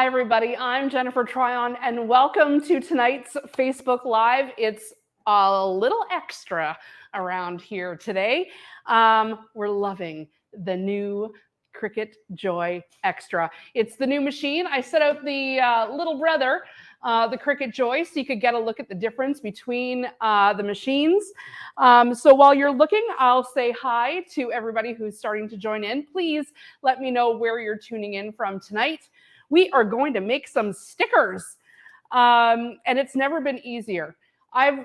Hi, everybody. I'm Jennifer Tryon, and welcome to tonight's Facebook Live. It's a little extra around here today. We're loving the new Cricut Joy Xtra. It's the new machine. I set out the little brother, the Cricut Joy, so you could get a look at the difference between the machines. So while you're looking, I'll say hi to everybody who's starting to join in. Please let me know where you're tuning in from tonight. We are going to make some stickers, and it's never been easier. I've,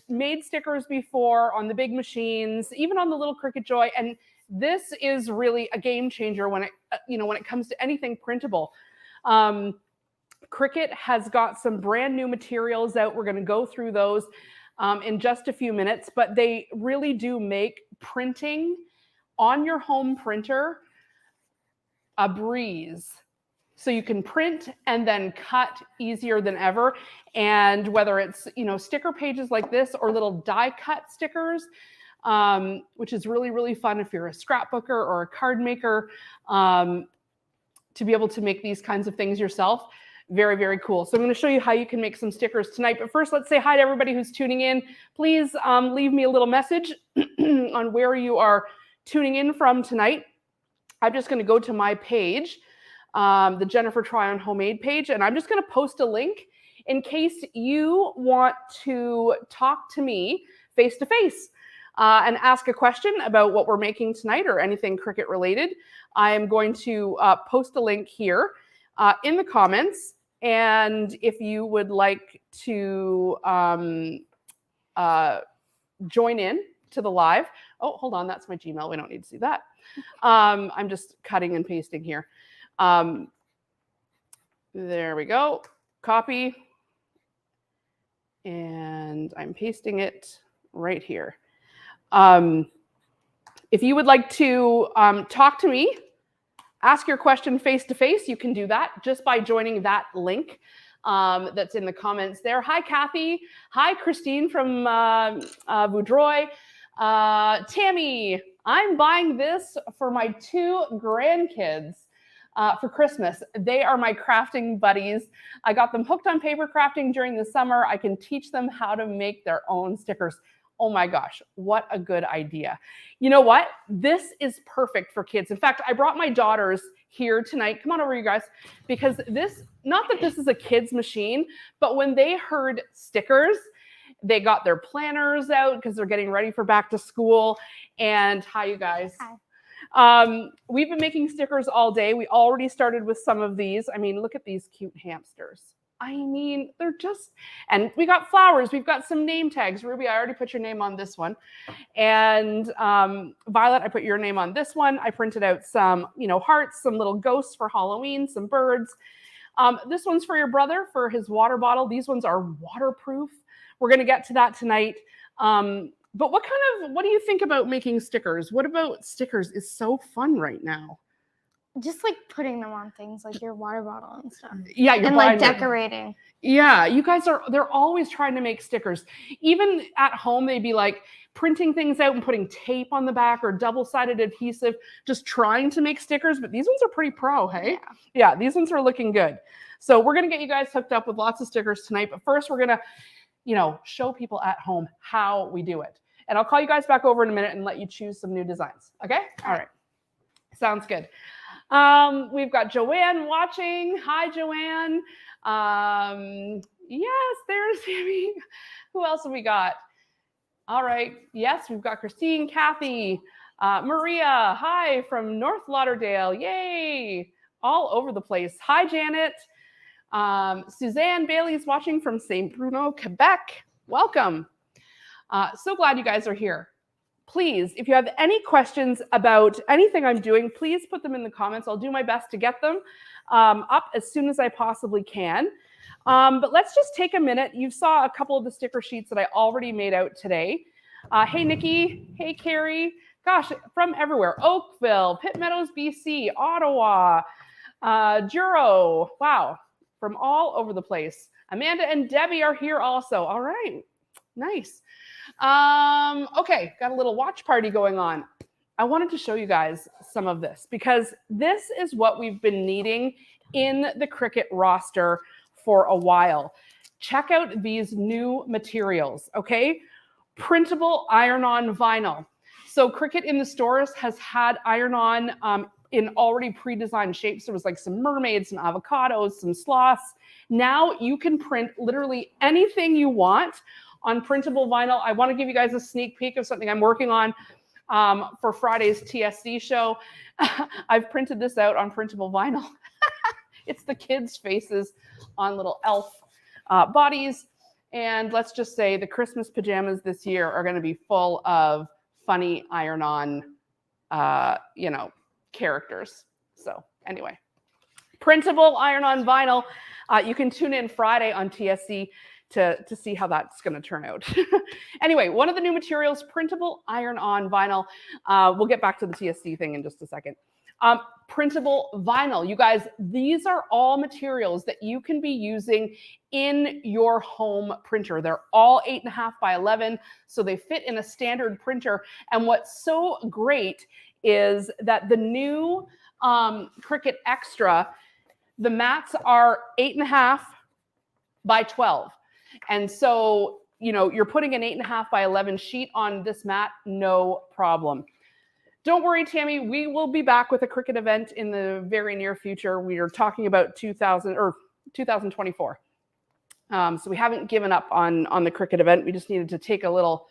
made stickers before on the big machines, even on the little Cricut Joy, and this is really a game changer when it comes to anything printable. Cricut has got some brand new materials out. We're going to go through those in just a few minutes, but they really do make printing on your home printer a breeze. So you can print and then cut easier than ever. And whether it's, sticker pages like this or little die cut stickers, which is really, really fun if you're a scrapbooker or a card maker, to be able to make these kinds of things yourself. Very, very cool. So I'm going to show you how you can make some stickers tonight. But first, let's say hi to everybody who's tuning in. Please leave me a little message on where you are tuning in from tonight. I'm just going to go to my page, the Jennifer Tryon homemade page, and I'm just going to post a link in case you want to talk to me face to face and ask a question about what we're making tonight or anything Cricut related. I am going to post a link here in the comments, and if you would like to join in to the live. Oh, hold on, that's my Gmail. We don't need to see that. I'm just cutting and pasting here. There we go. Copy. And I'm pasting it right here. If you would like to talk to me, ask your question face to face, you can do that just by joining that link that's in the comments there. Hi, Kathy. Hi, Christine from Voudroy. Tammy, I'm buying this for my 2 grandkids. For Christmas. They are my crafting buddies. I got them hooked on paper crafting during the summer. I can teach them how to make their own stickers. Oh my gosh, what a good idea. You know what? This is perfect for kids. In fact, I brought my daughters here tonight. Come on over, you guys, because not that this is a kid's machine, but when they heard stickers, they got their planners out because they're getting ready for back to school. And hi, you guys. Hi. We've been making stickers all day. We already started with some of these. I mean, look at these cute hamsters. I mean, they're just, and we got flowers. We've got some name tags. Ruby, I already put your name on this one. And Violet, I put your name on this one. I printed out some, hearts, some little ghosts for Halloween, some birds. This one's for your brother for his water bottle. These ones are waterproof. We're going to get to that tonight. But what do you think about making stickers? What about stickers is so fun right now? Just like putting them on things like your water bottle and stuff. Yeah, and like decorating. Yeah, you guys they're always trying to make stickers. Even at home, they'd be like printing things out and putting tape on the back or double-sided adhesive, just trying to make stickers. But these ones are pretty pro, hey? Yeah, these ones are looking good. So we're going to get you guys hooked up with lots of stickers tonight. But first, we're going to, show people at home how we do it. And I'll call you guys back over in a minute and let you choose some new designs. Okay? All right. Sounds good. We've got Joanne watching. Hi, Joanne. Yes, there's Sammy. Who else have we got? All right. Yes, we've got Christine, Kathy, Maria. Hi, from North Lauderdale. Yay. All over the place. Hi, Janet. Suzanne Bailey's watching from St. Bruno, Quebec. Welcome. So glad you guys are here. Please, if you have any questions about anything I'm doing, please put them in the comments. I'll do my best to get them up as soon as I possibly can. But let's just take a minute. You saw a couple of the sticker sheets that I already made out today. Hey, Nikki. Hey, Carrie. Gosh, from everywhere. Oakville, Pitt Meadows, BC, Ottawa, Juro. Wow, from all over the place. Amanda and Debbie are here also. All right, nice. Okay, got a little watch party going on. I wanted to show you guys some of this because this is what we've been needing in the Cricut roster for a while. Check out these new materials, okay? Printable iron-on vinyl. So Cricut in the stores has had iron-on in already pre-designed shapes. There was like some mermaids, some avocados, some sloths. Now you can print literally anything you want on printable vinyl. I want to give you guys a sneak peek of something I'm working on for Friday's TSC show. I've printed this out on printable vinyl. It's the kids' faces on little elf bodies. And let's just say the Christmas pajamas this year are going to be full of funny iron-on, characters. So anyway, printable iron-on vinyl. You can tune in Friday on TSC to see how that's going to turn out. Anyway, one of the new materials, printable iron-on vinyl. We'll get back to the TSC thing in just a second. Printable vinyl. You guys, these are all materials that you can be using in your home printer. They're all 8.5 by 11, so they fit in a standard printer. And what's so great is that the new Cricut Extra, the mats are 8.5 by 12. And so, you're putting an 8.5 by 11 sheet on this mat, no problem. Don't worry, Tammy, we will be back with a Cricut event in the very near future. We are talking about 2024. So we haven't given up on the Cricut event. We just needed to take a little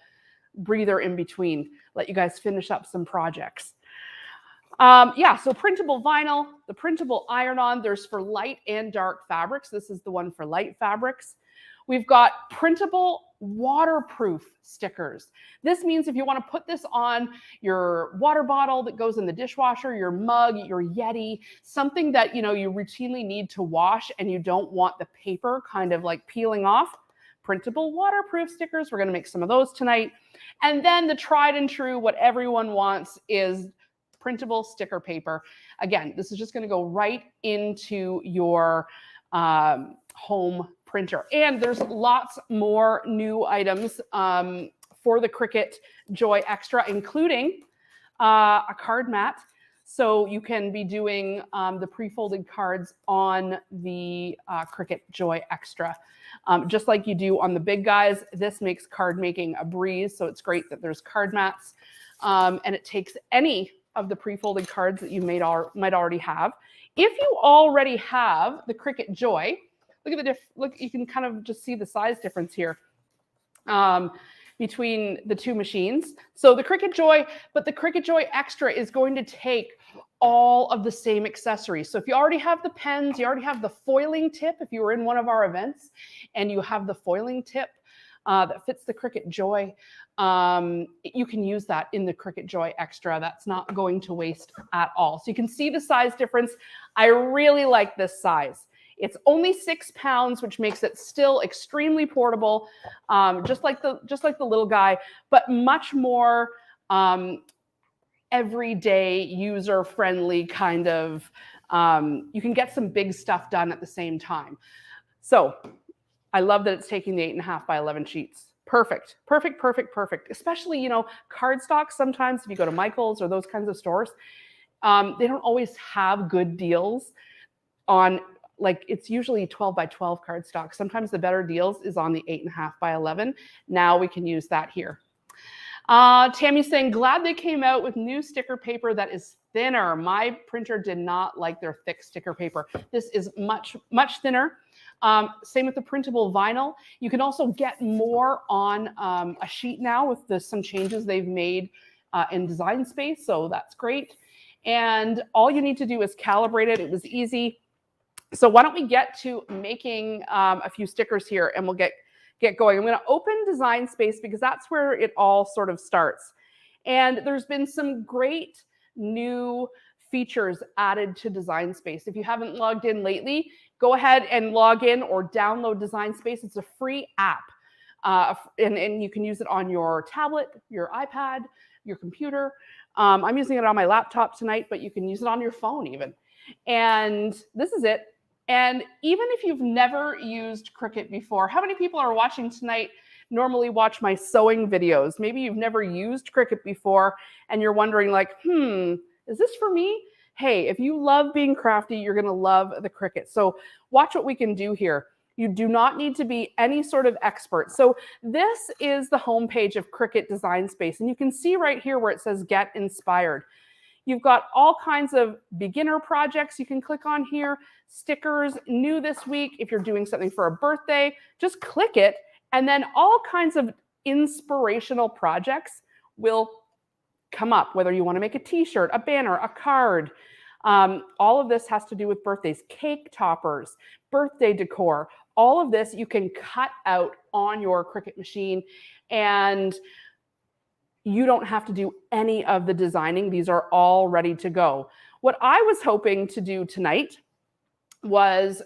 breather in between, let you guys finish up some projects. So printable vinyl, the printable iron-on, there's for light and dark fabrics. This is the one for light fabrics. We've got printable waterproof stickers. This means if you want to put this on your water bottle that goes in the dishwasher, your mug, your Yeti, something that you routinely need to wash and you don't want the paper kind of like peeling off, printable waterproof stickers. We're going to make some of those tonight. And then the tried and true, what everyone wants is printable sticker paper. Again, this is just going to go right into your home printer. And there's lots more new items for the Cricut Joy Xtra, including a card mat. So you can be doing the pre-folded cards on the Cricut Joy Xtra. Just like you do on the big guys, this makes card making a breeze. So it's great that there's card mats. And it takes any of the pre-folded cards that you might already have. If you already have the Cricut Joy, look at look, you can kind of just see the size difference here between the two machines. So the Cricut Joy, but the Cricut Joy Xtra is going to take all of the same accessories. So if you already have the pens, you already have the foiling tip, if you were in one of our events and you have the foiling tip that fits the Cricut Joy, you can use that in the Cricut Joy Xtra. That's not going to waste at all. So you can see the size difference. I really like this size. It's only 6 pounds, which makes it still extremely portable, just like the little guy, but much more everyday, user-friendly kind of. You can get some big stuff done at the same time. So I love that it's taking the 8.5 by 11 sheets. Perfect, perfect, perfect, perfect. Especially, cardstock. Sometimes if you go to Michael's or those kinds of stores, they don't always have good deals on. Like it's usually 12 by 12 cardstock. Sometimes the better deals is on the 8.5 by 11. Now we can use that here. Tammy's saying, glad they came out with new sticker paper that is thinner. My printer did not like their thick sticker paper. This is much, much thinner. Same with the printable vinyl. You can also get more on a sheet now with some changes they've made in Design Space. So that's great. And all you need to do is calibrate it. It was easy. So why don't we get to making a few stickers here and we'll get going. I'm going to open Design Space because that's where it all sort of starts. And there's been some great new features added to Design Space. If you haven't logged in lately, go ahead and log in or download Design Space. It's a free app. And you can use it on your tablet, your iPad, your computer. I'm using it on my laptop tonight, but you can use it on your phone even. And this is it. And even if you've never used Cricut before, how many people are watching tonight normally watch my sewing videos? Maybe you've never used Cricut before and you're wondering like, is this for me? hey, if you love being crafty, you're going to love the Cricut. So watch what we can do here. You do not need to be any sort of expert. So this is the homepage of Cricut Design Space. And you can see right here where it says Get Inspired. You've got all kinds of beginner projects you can click on here. Stickers, new this week. If you're doing something for a birthday, just click it. And then all kinds of inspirational projects will come up, whether you want to make a t-shirt, a banner, a card. All of this has to do with birthdays, cake toppers, birthday decor. All of this you can cut out on your Cricut machine, and you don't have to do any of the designing. These are all ready to go. What I was hoping to do tonight was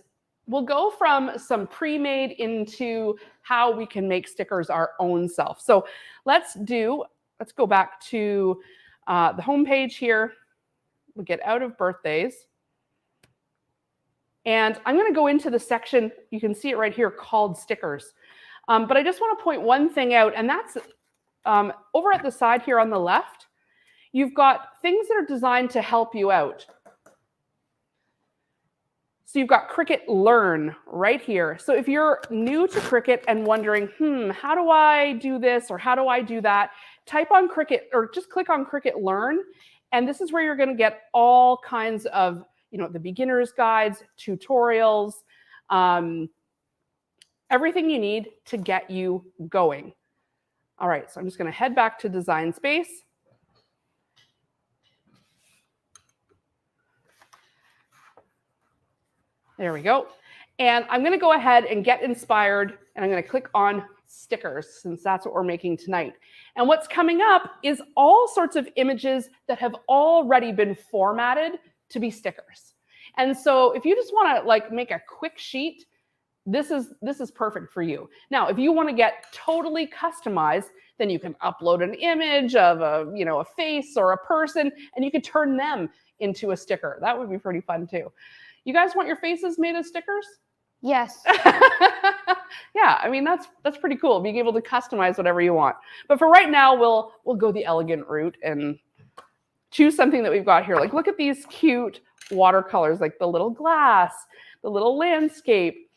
we'll go from some pre-made into how we can make stickers our own self. So let's go back to the home page here. We'll get out of birthdays. And I'm going to go into the section, you can see it right here, called stickers. But I just want to point one thing out, and that's over at the side here on the left, you've got things that are designed to help you out. So you've got Cricut Learn right here. So if you're new to Cricut and wondering, how do I do this or how do I do that? Type on Cricut or just click on Cricut Learn. And this is where you're going to get all kinds of, the beginner's guides, tutorials, everything you need to get you going. All right, so I'm just going to head back to Design Space. There we go. And I'm going to go ahead and get inspired, and I'm going to click on stickers since that's what we're making tonight. And what's coming up is all sorts of images that have already been formatted to be stickers. And so if you just want to make a quick sheet, this is perfect for you. Now, if you want to get totally customized, then you can upload an image of a face or a person, and you can turn them into a sticker. That would be pretty fun too. You guys want your faces made as stickers? Yes. Yeah, I mean that's pretty cool, being able to customize whatever you want. But for right now, we'll go the elegant route and choose something that we've got here. Like, look at these cute watercolors, like the little glass, the little landscape.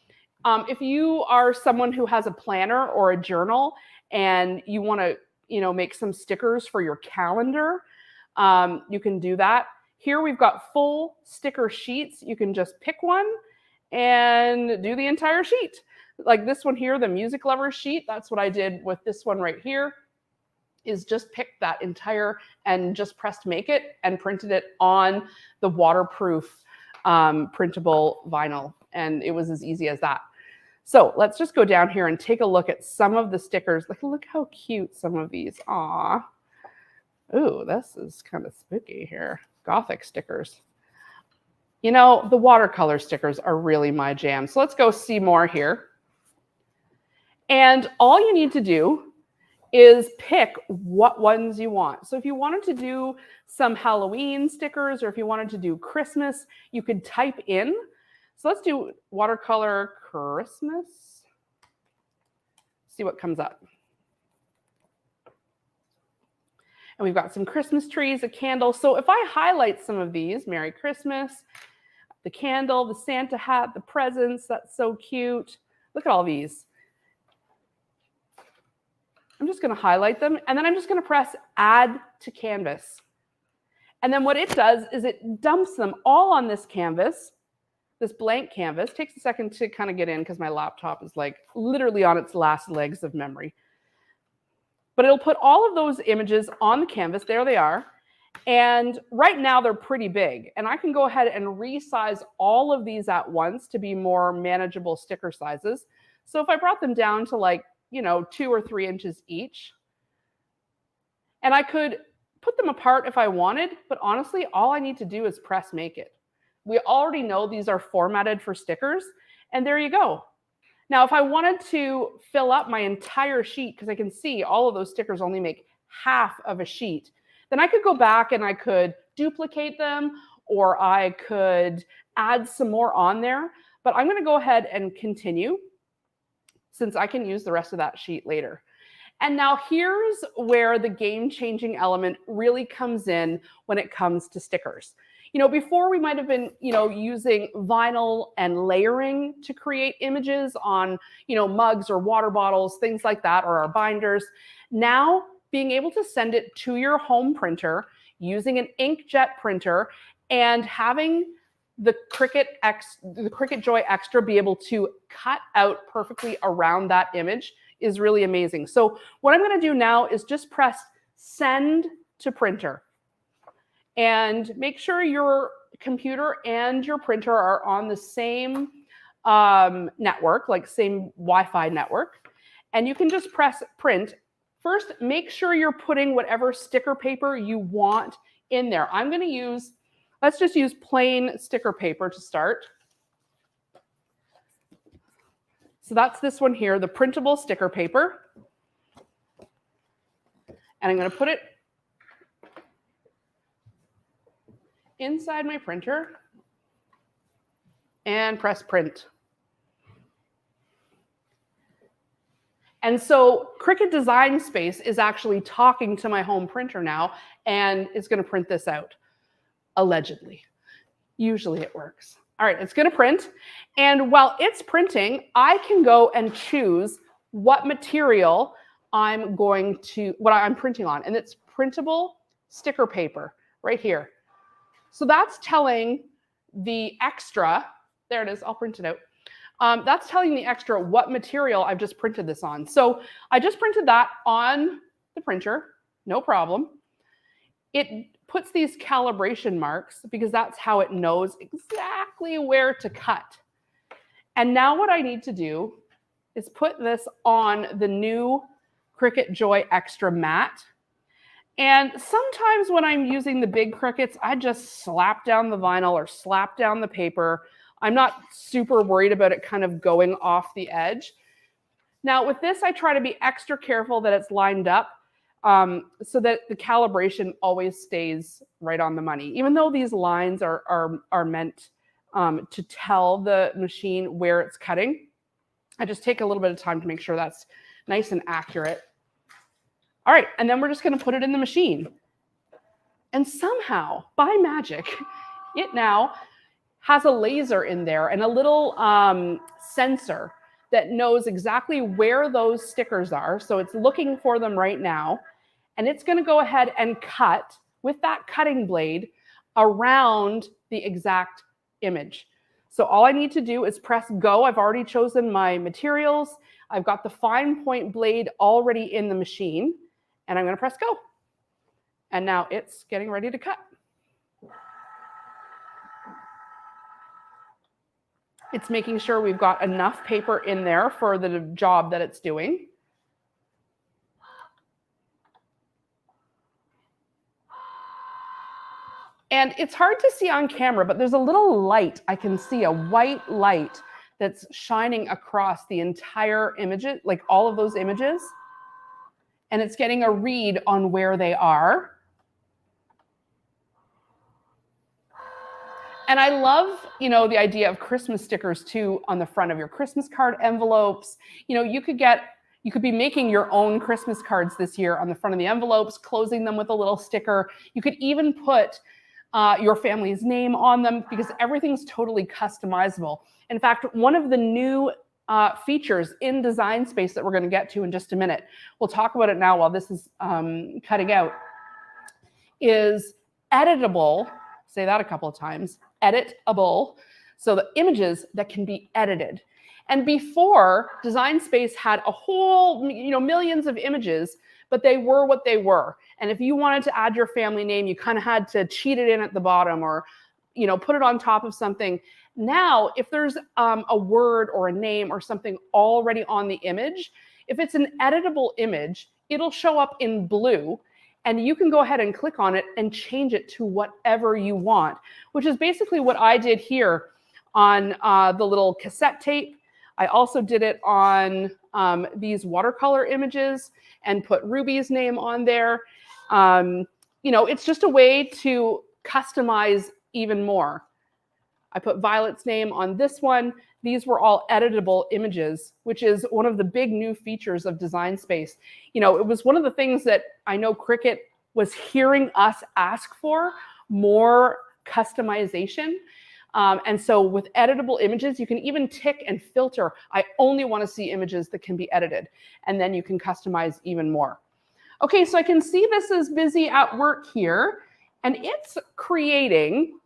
If you are someone who has a planner or a journal and you want to, make some stickers for your calendar, you can do that. Here we've got full sticker sheets. You can just pick one and do the entire sheet. Like this one here, the music lovers sheet, that's what I did with this one right here, is just pick that entire and just pressed make it and printed it on the waterproof printable vinyl. And it was as easy as that. So let's just go down here and take a look at some of the stickers. Look how cute some of these. Aw. Ooh, this is kind of spooky here. Gothic stickers. The watercolor stickers are really my jam. So let's go see more here. And all you need to do is pick what ones you want. So if you wanted to do some Halloween stickers, or if you wanted to do Christmas, you could type in. So let's do watercolor Christmas. See what comes up. And we've got some Christmas trees, a candle. So if I highlight some of these, Merry Christmas, the candle, the Santa hat, the presents, that's so cute. Look at all these. I'm just going to highlight them, and then I'm just going to press Add to Canvas. And then what it does is it dumps them all on this canvas, this blank canvas. Takes a second to kind of get in because my laptop is literally on its last legs of memory. But it'll put all of those images on the canvas. There they are. And right now they're pretty big. And I can go ahead and resize all of these at once to be more manageable sticker sizes. So if I brought them down to 2 or 3 inches each, and I could put them apart if I wanted, but honestly, all I need to do is press make it. We already know these are formatted for stickers, and there you go. Now, if I wanted to fill up my entire sheet, because I can see all of those stickers only make half of a sheet, then I could go back and I could duplicate them, or I could add some more on there. But I'm going to go ahead and continue, since I can use the rest of that sheet later. And now here's where the game-changing element really comes in when it comes to stickers. Before we might have been, using vinyl and layering to create images on, mugs or water bottles, things like that, or our binders. Now, being able to send it to your home printer using an inkjet printer and having the Cricut Joy Xtra be able to cut out perfectly around that image is really amazing. So what I'm going to do now is just press send to printer. And make sure your computer and your printer are on the same network, like same Wi-Fi network. And you can just press print. First, make sure you're putting whatever sticker paper you want in there. I'm going to use, let's just use plain sticker paper to start. So that's this one here, the printable sticker paper. And I'm going to put it inside my printer and press print. And so Cricut Design Space is actually talking to my home printer now and is going to print this out, allegedly. Usually it works. All right, it's going to print. And while it's printing, I can go and choose what material what I'm printing on. And it's printable sticker paper right here. So that's telling the Xtra, there it is, I'll print it out. That's telling the Xtra what material I've just printed this on. So I just printed that on the printer, no problem. It puts these calibration marks because that's how it knows exactly where to cut. And now what I need to do is put this on the new Cricut Joy Xtra mat. And sometimes when I'm using the big Cricuts, I just slap down the vinyl or slap down the paper. I'm not super worried about it kind of going off the edge. Now with this, I try to be extra careful that it's lined up so that the calibration always stays right on the money. Even though these lines are meant to tell the machine where it's cutting, I just take a little bit of time to make sure that's nice and accurate. All right, and then we're just going to put it in the machine. And somehow, by magic, it now has a laser in there and a little sensor that knows exactly where those stickers are. So it's looking for them right now. And it's going to go ahead and cut with that cutting blade around the exact image. So all I need to do is press go. I've already chosen my materials. I've got the fine point blade already in the machine. And I'm going to press go. And now it's getting ready to cut. It's making sure we've got enough paper in there for the job that it's doing. And it's hard to see on camera, but there's a little light. I can see a white light that's shining across the entire image, like all of those images. And it's getting a read on where they are. And I love, the idea of Christmas stickers too on the front of your Christmas card envelopes. You could be making your own Christmas cards this year on the front of the envelopes, closing them with a little sticker. You could even put your family's name on them because everything's totally customizable. In fact, one of the new features in Design Space that we're going to get to in just a minute, we'll talk about it now while this is cutting out, is editable, say that a couple of times, editable, so the images that can be edited. And before, Design Space had a whole, millions of images, but they were what they were. And if you wanted to add your family name, you kind of had to cheat it in at the bottom or, put it on top of something. Now, if there's a word or a name or something already on the image, if it's an editable image, it'll show up in blue and you can go ahead and click on it and change it to whatever you want, which is basically what I did here on the little cassette tape. I also did it on these watercolor images and put Ruby's name on there. It's just a way to customize even more. I put Violet's name on this one. These were all editable images, which is one of the big new features of Design Space. It was one of the things that I know Cricut was hearing us ask for more customization. And so with editable images, you can even tick and filter. I only want to see images that can be edited. And then you can customize even more. Okay, so I can see this is busy at work here. And it's creating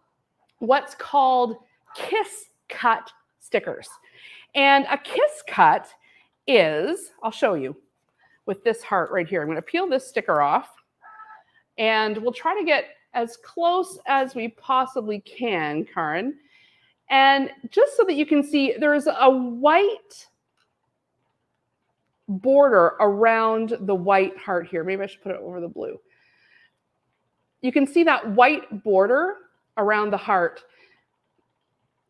what's called kiss cut stickers. And a kiss cut is, I'll show you with this heart right here. I'm going to peel this sticker off. And we'll try to get as close as we possibly can, Karen. And just so that you can see, there's a white border around the white heart here. Maybe I should put it over the blue. You can see that white border around the heart.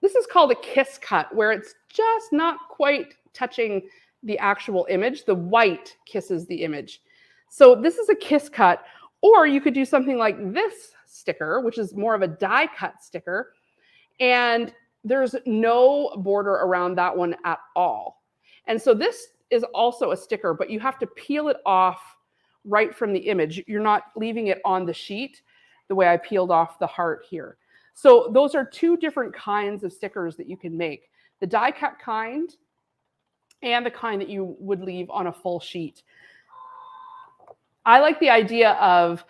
This is called a kiss cut, where it's just not quite touching the actual image. The white kisses the image. So this is a kiss cut. Or you could do something like this sticker, which is more of a die cut sticker. And there's no border around that one at all. And so this is also a sticker, but you have to peel it off right from the image. You're not leaving it on the sheet the way I peeled off the heart here. So those are two different kinds of stickers that you can make. The die cut kind and the kind that you would leave on a full sheet. I like the idea of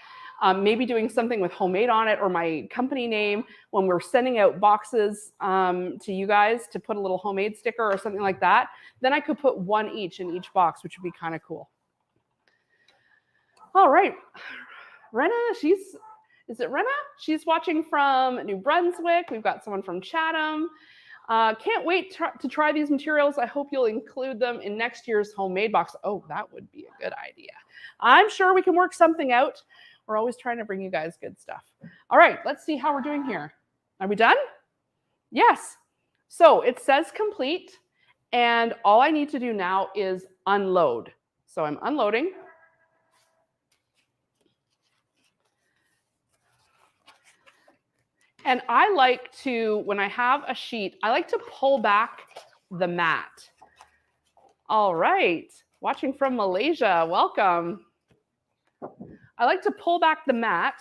maybe doing something with homemade on it or my company name when we're sending out boxes to you guys to put a little homemade sticker or something like that. Then I could put one each in each box, which would be kind of cool. All right. Rena, is it Rena? She's watching from New Brunswick. We've got someone from Chatham. Can't wait to try these materials. I hope you'll include them in next year's homemade box. Oh, that would be a good idea. I'm sure we can work something out. We're always trying to bring you guys good stuff. All right, let's see how we're doing here. Are we done? Yes. So it says complete, and all I need to do now is unload. So I'm unloading. And I like to, when I have a sheet, I like to pull back the mat. All right, watching from Malaysia, welcome. I like to pull back the mat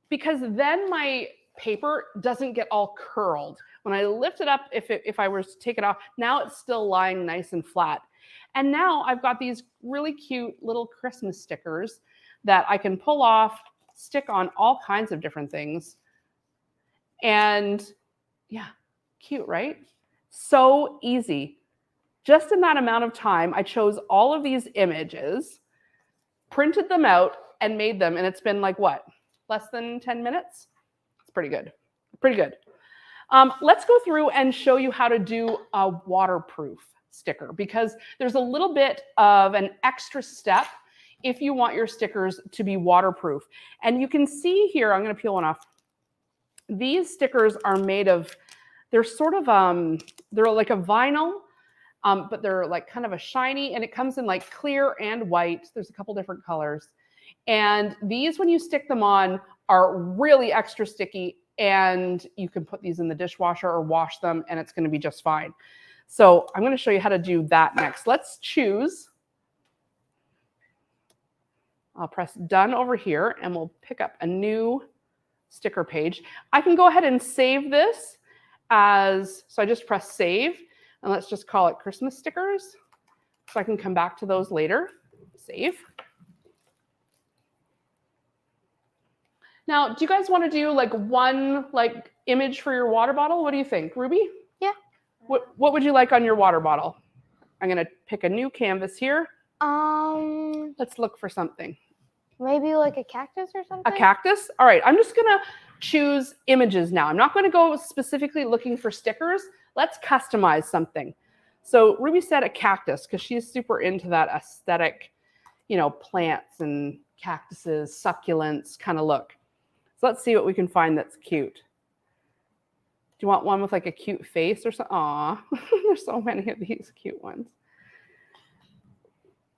because then my paper doesn't get all curled. When I lift it up, if I were to take it off, now it's still lying nice and flat. And now I've got these really cute little Christmas stickers that I can pull off, stick on all kinds of different things. And yeah, cute, right? So easy. Just in that amount of time, I chose all of these images, printed them out, and made them. And it's been like what? Less than 10 minutes? It's pretty good. Pretty good. Let's go through and show you how to do a waterproof sticker, because there's a little bit of an extra step if you want your stickers to be waterproof. And you can see here, I'm going to peel one off. These stickers are made of, they're sort of, they're like a vinyl, but they're like kind of a shiny, and it comes in like clear and white. There's a couple different colors. And these, when you stick them on, are really extra sticky, and you can put these in the dishwasher or wash them, and it's going to be just fine. So I'm going to show you how to do that next. Let's choose. I'll press done over here, and we'll pick up a new sticker page. I can go ahead and save this as, so I just press save, and let's just call it Christmas stickers. So I can come back to those later. Save. Now, do you guys want to do like one like image for your water bottle? What do you think, Ruby? Yeah. What would you like on your water bottle? I'm going to pick a new canvas here. Let's look for something. Maybe like a cactus or something? A cactus? All right, I'm just going to choose images now. I'm not going to go specifically looking for stickers. Let's customize something. So Ruby said a cactus because she's super into that aesthetic, you know, plants and cactuses, succulents kind of look. So let's see what we can find that's cute. Do you want one with like a cute face or something? Aw, there's so many of these cute ones.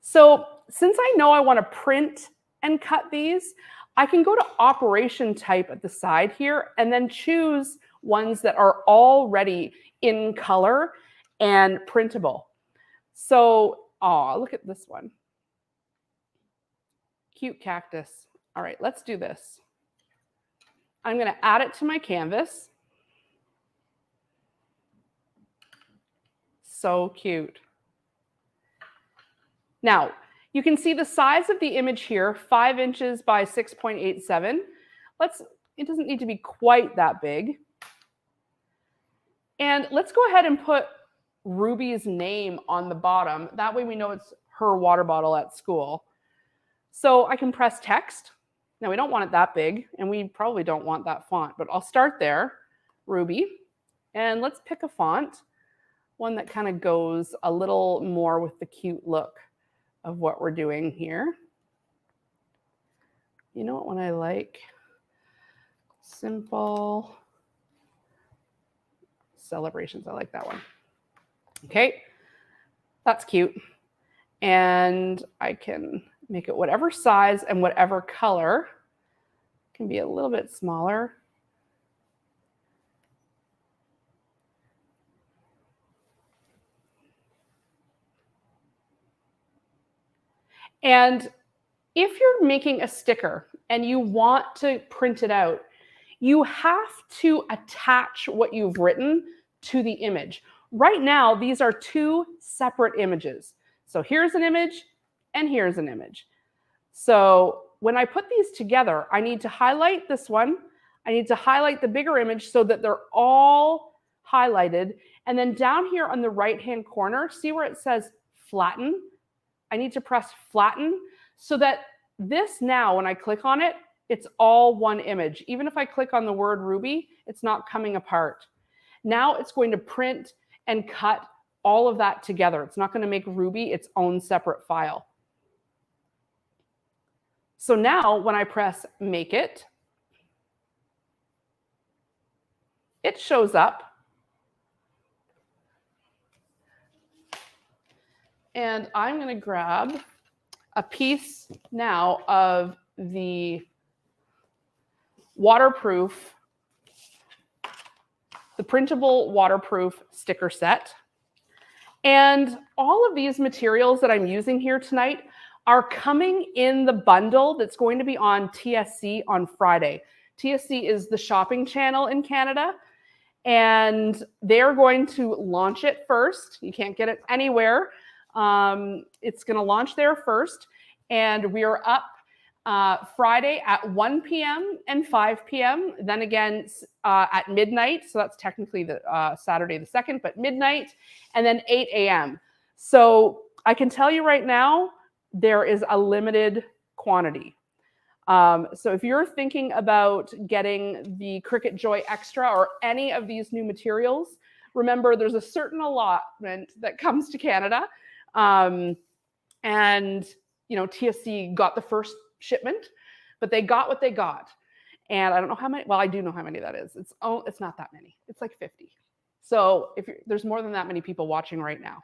So since I know I want to print and cut these, I can go to operation type at the side here and then choose ones that are already in color and printable. So, look at this one. Cute cactus. All right, let's do this. I'm going to add it to my canvas. So cute. Now, you can see the size of the image here, 5 inches by 6.87. It doesn't need to be quite that big. And let's go ahead and put Ruby's name on the bottom. That way we know it's her water bottle at school. So I can press text. Now we don't want it that big, and we probably don't want that font, but I'll start there, Ruby. And let's pick a font, one that kind of goes a little more with the cute look of what we're doing here. You know what one I like? Simple Celebrations. I like that one. Okay, that's cute. And I can make it whatever size and whatever color. It can be a little bit smaller. And if you're making a sticker and you want to print it out, you have to attach what you've written to the image. Right now, these are 2 separate images. So here's an image and here's an image. So when I put these together, I need to highlight this one. I need to highlight the bigger image so that they're all highlighted. And then down here on the right-hand corner, see where it says flatten? I need to press flatten so that this now, when I click on it, it's all one image. Even if I click on the word Ruby, it's not coming apart. Now it's going to print and cut all of that together. It's not going to make Ruby its own separate file. So now when I press make it shows up. And I'm going to grab a piece now of the printable waterproof sticker set. And all of these materials that I'm using here tonight are coming in the bundle that's going to be on TSC on Friday. TSC is the shopping channel in Canada, and they're going to launch it first. You can't get it anywhere. It's going to launch there first, and we are up Friday at 1 p.m. and 5 p.m. Then again at midnight. So that's technically the Saturday the 2nd, but midnight, and then 8 a.m. So I can tell you right now, there is a limited quantity. So if you're thinking about getting the Cricut Joy Xtra or any of these new materials, remember there's a certain allotment that comes to Canada. And you know, TSC got the first shipment, but they got what they got. And I don't know how many, well, I do know how many that is. It's not that many. It's like 50. So there's more than that many people watching right now.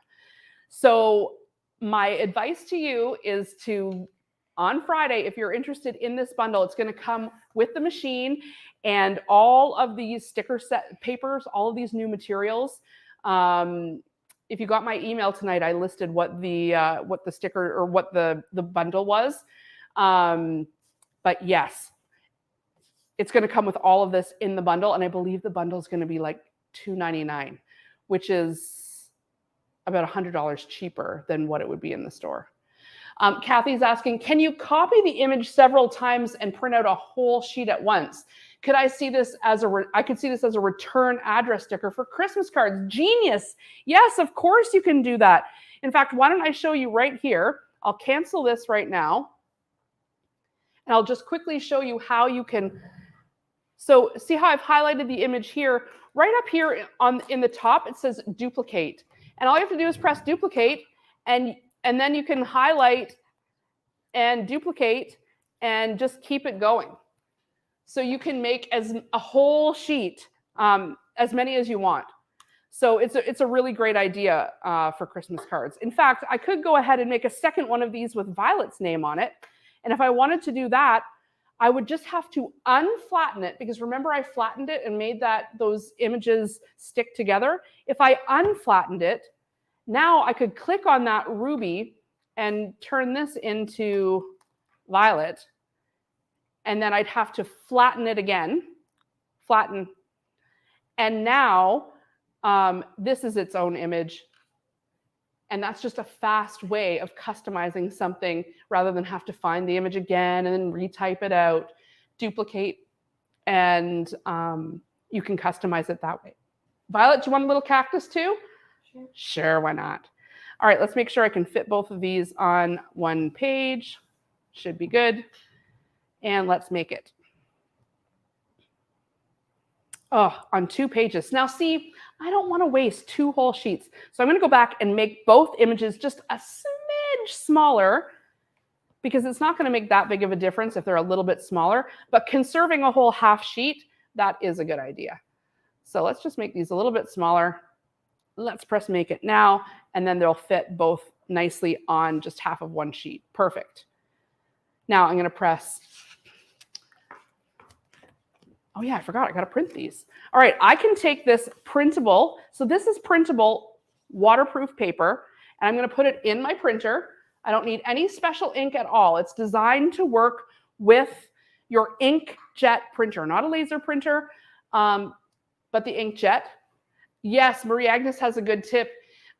So my advice to you is to, on Friday, if you're interested in this bundle, it's going to come with the machine and all of these sticker set papers, all of these new materials. If you got my email tonight, I listed what the sticker or what the bundle was. But yes, it's going to come with all of this in the bundle, and I believe the bundle is going to be like $2.99, which is about $100 cheaper than what it would be in the store. Kathy's asking, can you copy the image several times and print out a whole sheet at once? Could I see this as I could see this as a return address sticker for Christmas cards? Genius. Yes, of course you can do that. In fact, why don't I show you right here? I'll cancel this right now. And I'll just quickly show you how you can. So see how I've highlighted the image here? Right up here in the top, it says duplicate. And all you have to do is press duplicate, and then you can highlight and duplicate and just keep it going. So you can make a whole sheet, as many as you want. So it's a really great idea for Christmas cards. In fact, I could go ahead and make a second one of these with Violet's name on it. And if I wanted to do that, I would just have to unflatten it, because remember I flattened it and made those images stick together. If I unflattened it, now I could click on that Ruby and turn this into Violet, and then I'd have to flatten it again, flatten. And now this is its own image. And that's just a fast way of customizing something rather than have to find the image again and then retype it out, duplicate, and you can customize it that way. Violet, do you want a little cactus too? Sure. Sure, why not? All right, let's make sure I can fit both of these on one page. Should be good. And let's make it. Oh, on 2 pages. Now see, I don't want to waste 2 whole sheets. So I'm going to go back and make both images just a smidge smaller because it's not going to make that big of a difference if they're a little bit smaller. But conserving a whole half sheet, that is a good idea. So let's just make these a little bit smaller. Let's press make it now, and then they'll fit both nicely on just half of one sheet. Perfect. Now I'm going to press. Oh yeah, I forgot, I got to print these. All right, I can take this printable. So this is printable waterproof paper, and I'm going to put it in my printer. I don't need any special ink at all. It's designed to work with your inkjet printer, not a laser printer, but the inkjet. Yes, Marie Agnes has a good tip.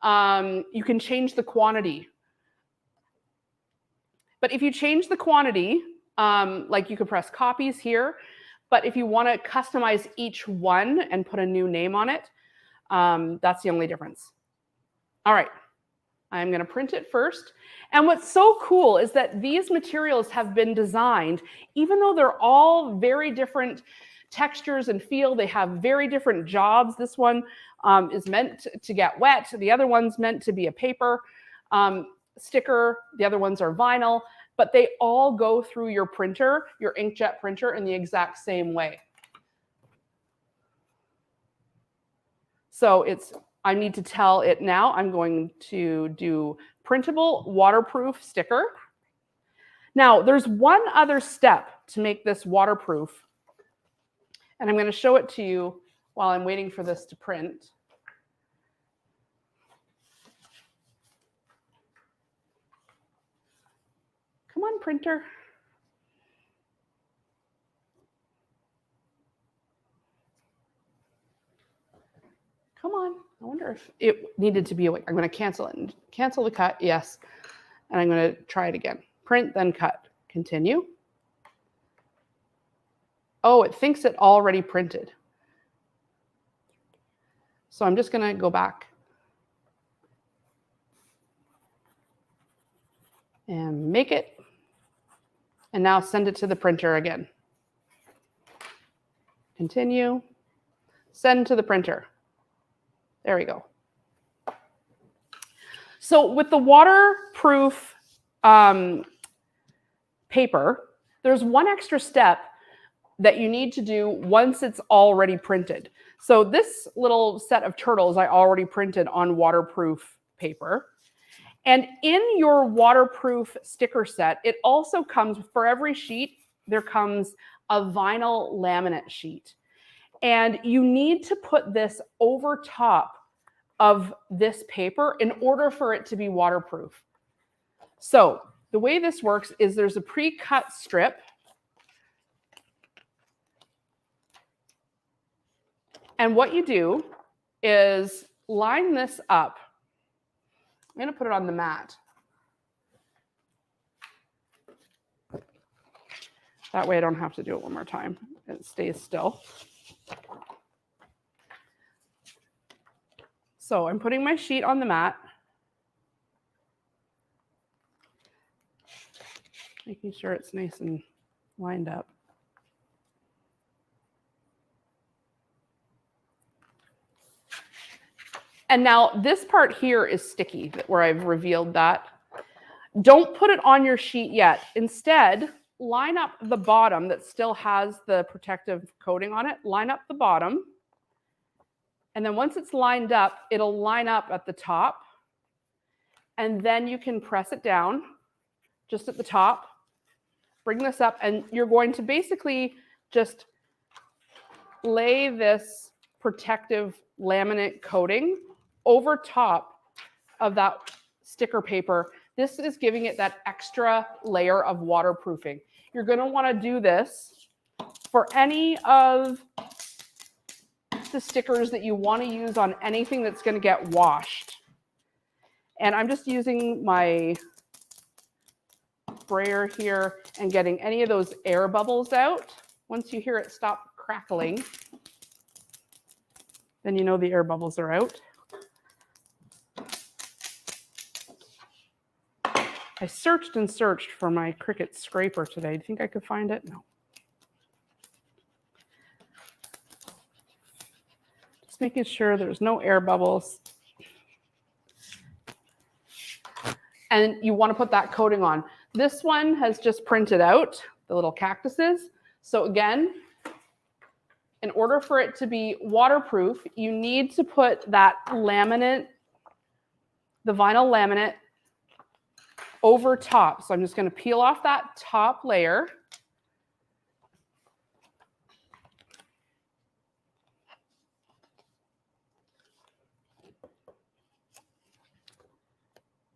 You can change the quantity. But if you change the quantity, like you could press copies here, but if you want to customize each one and put a new name on it, that's the only difference. All right, I'm going to print it first. And what's so cool is that these materials have been designed, even though they're all very different textures and feel, they have very different jobs. This one is meant to get wet. The other one's meant to be a paper sticker. The other ones are vinyl. But they all go through your printer, your inkjet printer, in the exact same way. So I need to tell it now, I'm going to do printable waterproof sticker. Now, there's one other step to make this waterproof, and I'm going to show it to you while I'm waiting for this to print. Come on, printer. Come on. I wonder if it needed to be awake. I'm going to cancel it and cancel the cut. Yes. And I'm going to try it again. Print, then cut. Continue. Oh, it thinks it already printed. So I'm just going to go back and make it. And now send it to the printer again. Continue. Send to the printer. There we go. So with the waterproof paper, there's one extra step that you need to do once it's already printed. So this little set of turtles I already printed on waterproof paper. And in your waterproof sticker set, it also comes, for every sheet, there comes a vinyl laminate sheet. And you need to put this over top of this paper in order for it to be waterproof. So the way this works is there's a pre-cut strip. And what you do is line this up. I'm going to put it on the mat. That way I don't have to do it one more time. It stays still. So I'm putting my sheet on the mat. Making sure it's nice and lined up. And now this part here is sticky, where I've revealed that. Don't put it on your sheet yet. Instead, line up the bottom that still has the protective coating on it. Line up the bottom. And then once it's lined up, it'll line up at the top. And then you can press it down just at the top. Bring this up, and you're going to basically just lay this protective laminate coating over top of that sticker paper. This is giving it that extra layer of waterproofing. You're going to want to do this for any of the stickers that you want to use on anything that's going to get washed. And I'm just using my sprayer here and getting any of those air bubbles out. Once you hear it stop crackling, then you know the air bubbles are out. I searched and searched for my Cricut scraper today. Do you think I could find it? No. Just making sure there's no air bubbles. And you want to put that coating on. This one has just printed out the little cactuses. So again, in order for it to be waterproof, you need to put that laminate, the vinyl laminate, over top. So I'm just going to peel off that top layer.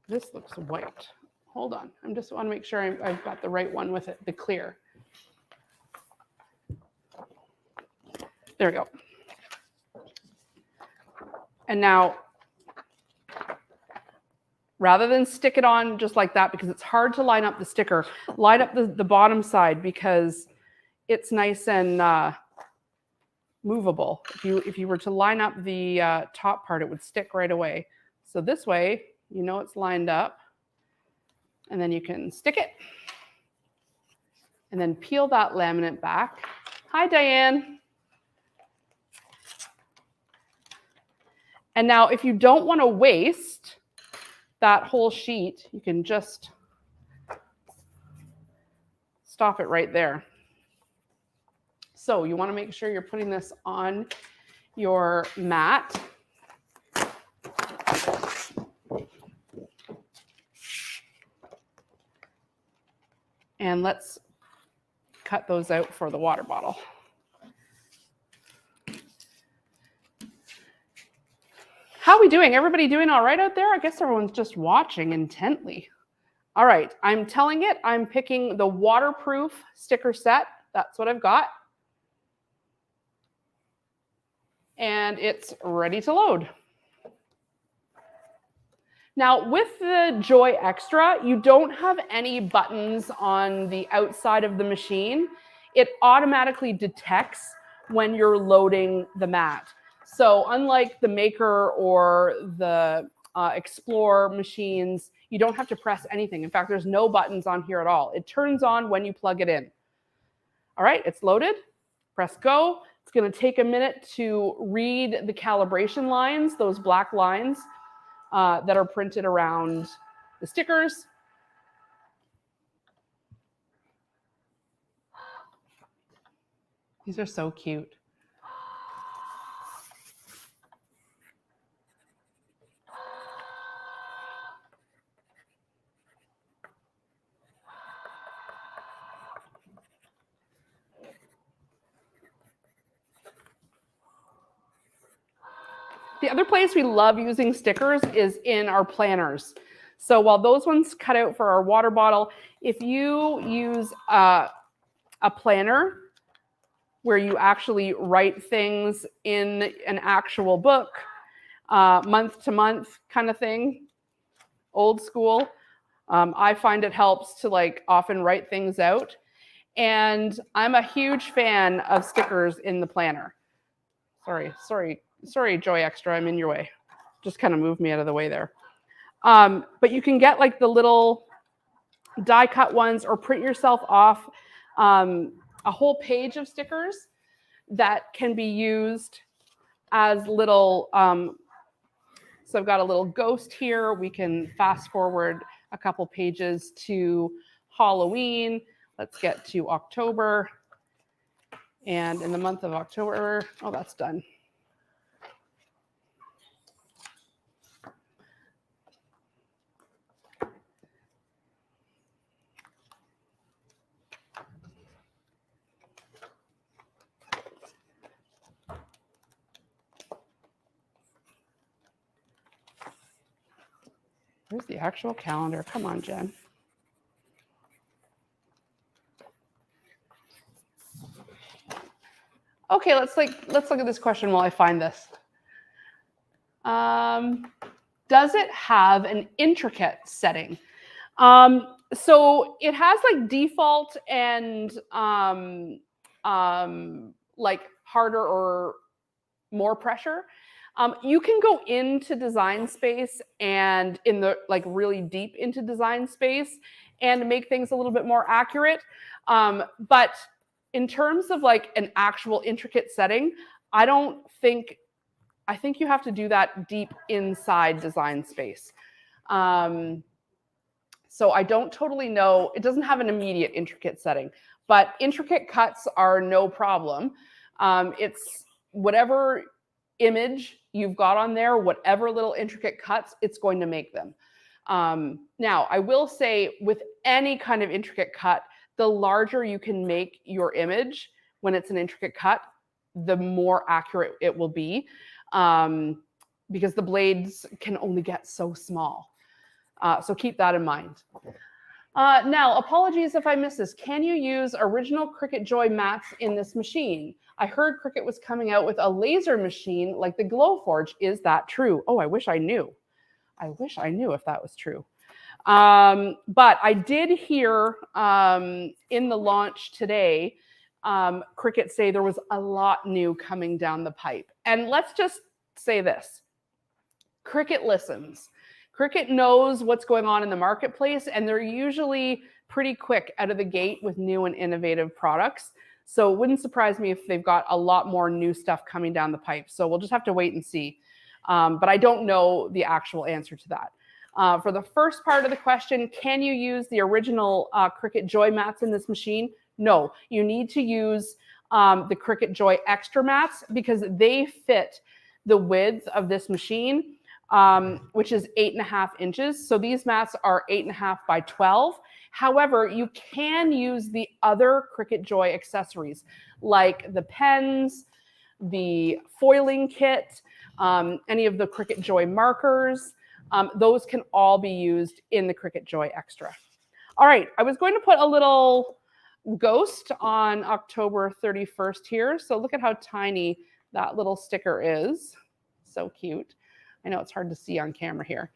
This looks white. Hold on. I just want to make sure I've got the right one with it, the clear. There we go. And now, rather than stick it on just like that, because it's hard to line up the sticker, line up the bottom side because it's nice and movable. If you were to line up the top part, it would stick right away. So this way, you know it's lined up. And then you can stick it. And then peel that laminate back. Hi, Diane. And now if you don't want to waste that whole sheet, you can just stop it right there. So you want to make sure you're putting this on your mat. And let's cut those out for the water bottle. How are we doing? Everybody doing all right out there? I guess everyone's just watching intently. All right, I'm telling it. I'm picking the waterproof sticker set. That's what I've got. And it's ready to load. Now, with the Joy Xtra, you don't have any buttons on the outside of the machine. It automatically detects when you're loading the mat. So unlike the Maker or the Explore machines, you don't have to press anything. In fact, there's no buttons on here at all. It turns on when you plug it in. All right, it's loaded. Press go. It's going to take a minute to read the calibration lines, those black lines that are printed around the stickers. These are so cute. The other place we love using stickers is in our planners. So while those ones cut out for our water bottle, if you use a planner where you actually write things in an actual book, month to month kind of thing, old school, I find it helps to often write things out. And I'm a huge fan of stickers in the planner. Sorry, Joy Xtra, I'm in your way. Just kind of moved me out of the way there. But you can get the little die cut ones or print yourself off a whole page of stickers that can be used as little, so I've got a little ghost here. We can fast forward a couple pages to Halloween. Let's get to October. And in the month of October, oh, that's done. Where's the actual calendar? Come on, Jen. Okay, let's look at this question while I find this. Does it have an intricate setting? So it has like default and like harder or more pressure. You can go into design space and in the like really deep into design space and make things a little bit more accurate. But in terms of like an actual intricate setting, I think you have to do that deep inside design space. So I don't totally know. It doesn't have an immediate intricate setting, but intricate cuts are no problem. It's whatever image you've got on there, whatever little intricate cuts, it's going to make them. Now, I will say with any kind of intricate cut, the larger you can make your image when it's an intricate cut, the more accurate it will be, because the blades can only get so small. So keep that in mind. Now, apologies if I missed this. Can you use original Cricut Joy mats in this machine? I heard Cricut was coming out with a laser machine like the Glowforge. Is that true? Oh, I wish I knew. I wish I knew if that was true. But I did hear in the launch today, Cricut say there was a lot new coming down the pipe. And let's just say this. Cricut listens. Cricut knows what's going on in the marketplace, and they're usually pretty quick out of the gate with new and innovative products. So it wouldn't surprise me if they've got a lot more new stuff coming down the pipe. So we'll just have to wait and see. But I don't know the actual answer to that. For the first part of the question, can you use the original Cricut Joy mats in this machine? No, you need to use the Cricut Joy Xtra mats because they fit the width of this machine, which is 8.5 inches. So these mats are 8.5 by 12. However, you can use the other Cricut Joy accessories like the pens, the foiling kit, any of the Cricut Joy markers. Those can all be used in the Cricut Joy Xtra. All right, I was going to put a little ghost on October 31st here. So look at how tiny that little sticker is. So cute. I know it's hard to see on camera here,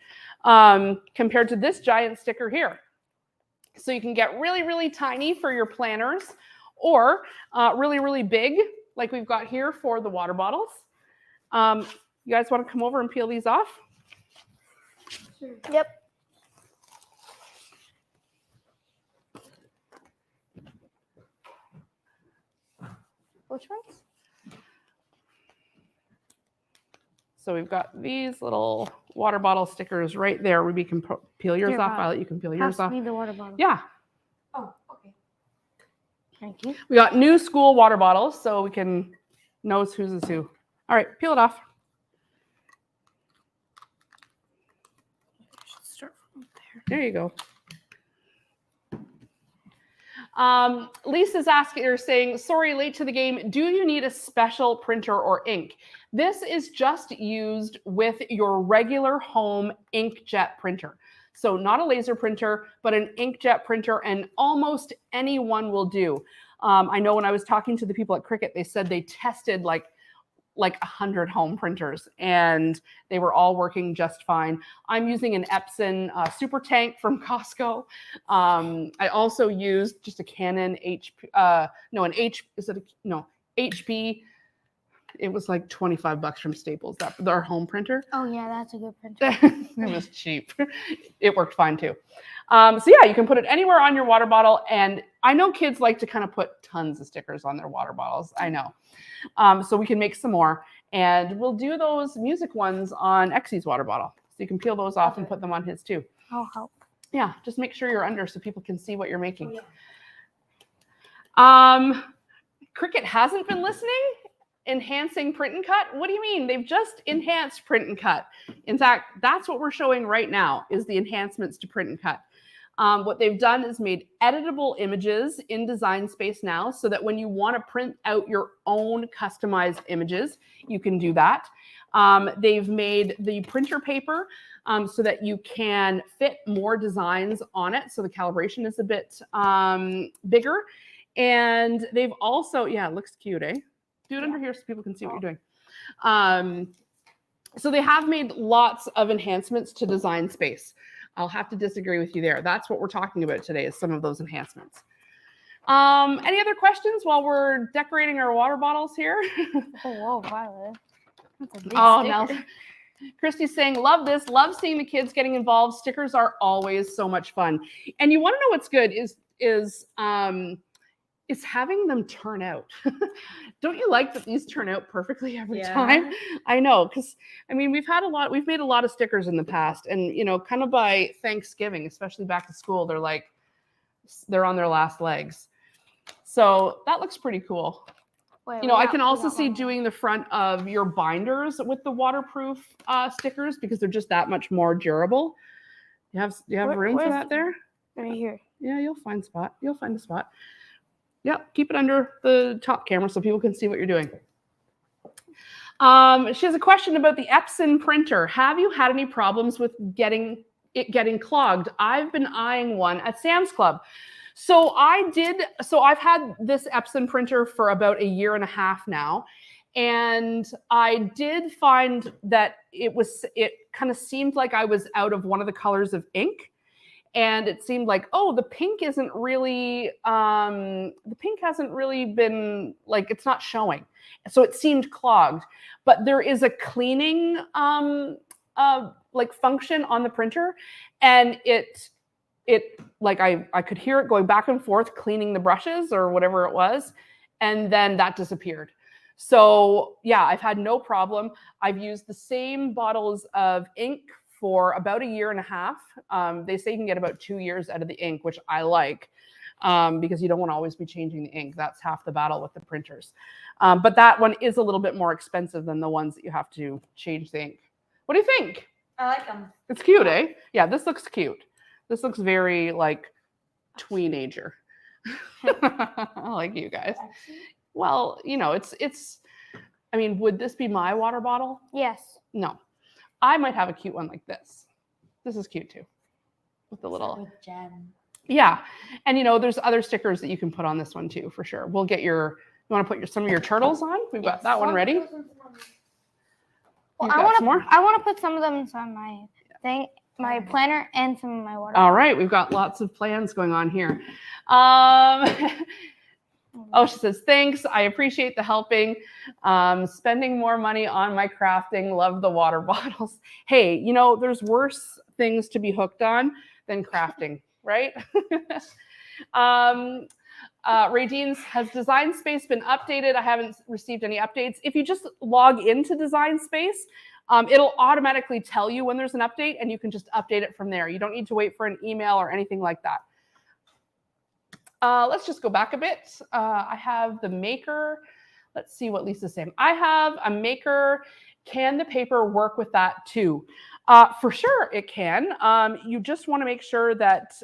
compared to this giant sticker here. So you can get really, really tiny for your planners or really, really big like we've got here for the water bottles. You guys want to come over and peel these off? Sure. Yep. Which ones? So we've got these little water bottle stickers right there. Ruby can peel yours off. Violet, you can peel yours off. Pass me the water bottle. Yeah. Oh, okay. Thank you. We got new school water bottles, so we can know whose is who. All right, peel it off. Start from there. There you go. Lisa's asking or saying, sorry, late to the game. Do you need a special printer or ink? This is just used with your regular home inkjet printer. So not a laser printer, but an inkjet printer, and almost anyone will do. I know when I was talking to the people at Cricut, they said they tested like 100 home printers and they were all working just fine. I'm using an Epson Super Tank from Costco. I also used just a Canon HP. It was like $25 from Staples, our home printer. Oh yeah, that's a good printer. It was cheap. It worked fine too. So yeah, you can put it anywhere on your water bottle. And I know kids like to kind of put tons of stickers on their water bottles. I know. So we can make some more. And we'll do those music ones on Exy's water bottle. So you can peel those off and put them on his too. I'll help. Yeah, just make sure you're under so people can see what you're making. Oh, yeah. Cricut hasn't been listening? Enhancing print and cut? What do you mean? They've just enhanced print and cut. In fact, that's what we're showing right now is the enhancements to print and cut. What they've done is made editable images in Design Space now so that when you want to print out your own customized images, you can do that. They've made the printer paper so that you can fit more designs on it. So the calibration is a bit bigger. And they've also, yeah, it looks cute, eh? Do it under here so people can see what you're doing. So they have made lots of enhancements to Design Space. I'll have to disagree with you there. That's what we're talking about today, is some of those enhancements. Any other questions while we're decorating our water bottles here? Oh, whoa, Violet. That's a big Oh, sticker. now Christy's saying, love this, love seeing the kids getting involved. Stickers are always so much fun. And you want to know what's good is having them turn out. Don't you like that these turn out perfectly every time? I know, because I mean, we've made a lot of stickers in the past, and you know, kind of by Thanksgiving, especially back to school, they're on their last legs. So that looks pretty cool. Wait, You know, I can also see doing the front of your binders with the waterproof stickers, because they're just that much more durable. You have room for that there? Right here. Yeah, you'll find a spot. Yep, keep it under the top camera so people can see what you're doing. She has a question about the Epson printer. Have you had any problems with getting clogged? I've been eyeing one at Sam's Club. So I've had this Epson printer for about 1.5 years now. And I did find that it kind of seemed like I was out of one of the colors of ink. And it seemed like, oh, the pink hasn't really been, like, it's not showing. So it seemed clogged. But there is a cleaning like function on the printer, and it like I could hear it going back and forth cleaning the brushes or whatever it was, and then that disappeared. So yeah, I've had no problem. I've used the same bottles of ink for about 1.5 years. They say you can get about 2 years out of the ink, which I like, because you don't want to always be changing the ink. That's half the battle with the printers. But that one is a little bit more expensive than the ones that you have to change the ink. What do you think? I like them. It's cute, eh? Yeah, this looks cute. This looks very like tweenager. I like you guys. Well, you know, it's. I mean, would this be my water bottle? Yes. No. I might have a cute one like this. This is cute too, with the little. With Jen. Yeah, and you know, there's other stickers that you can put on this one too, for sure. We'll get your. You want to put some of your turtles on? We've got that one ready. Well, I want to put some of them inside my thing, my planner, and some of my water. All right, we've got lots of plans going on here. Oh, she says, thanks. I appreciate the helping. Spending more money on my crafting. Love the water bottles. Hey, you know, there's worse things to be hooked on than crafting, right? Radine's, has Design Space been updated? I haven't received any updates. If you just log into Design Space, it'll automatically tell you when there's an update, and you can just update it from there. You don't need to wait for an email or anything like that. Let's just go back a bit. I have the maker. Let's see what Lisa's saying. I have a maker. Can the paper work with that too? For sure it can. You just want to make sure that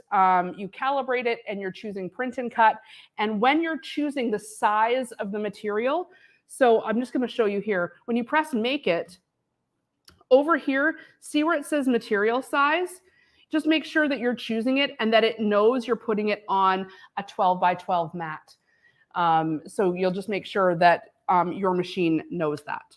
you calibrate it and you're choosing print and cut. And when you're choosing the size of the material, so I'm just going to show you here. When you press make it, over here, see where it says material size? Just make sure that you're choosing it and that it knows you're putting it on a 12 by 12 mat. So you'll just make sure that your machine knows that.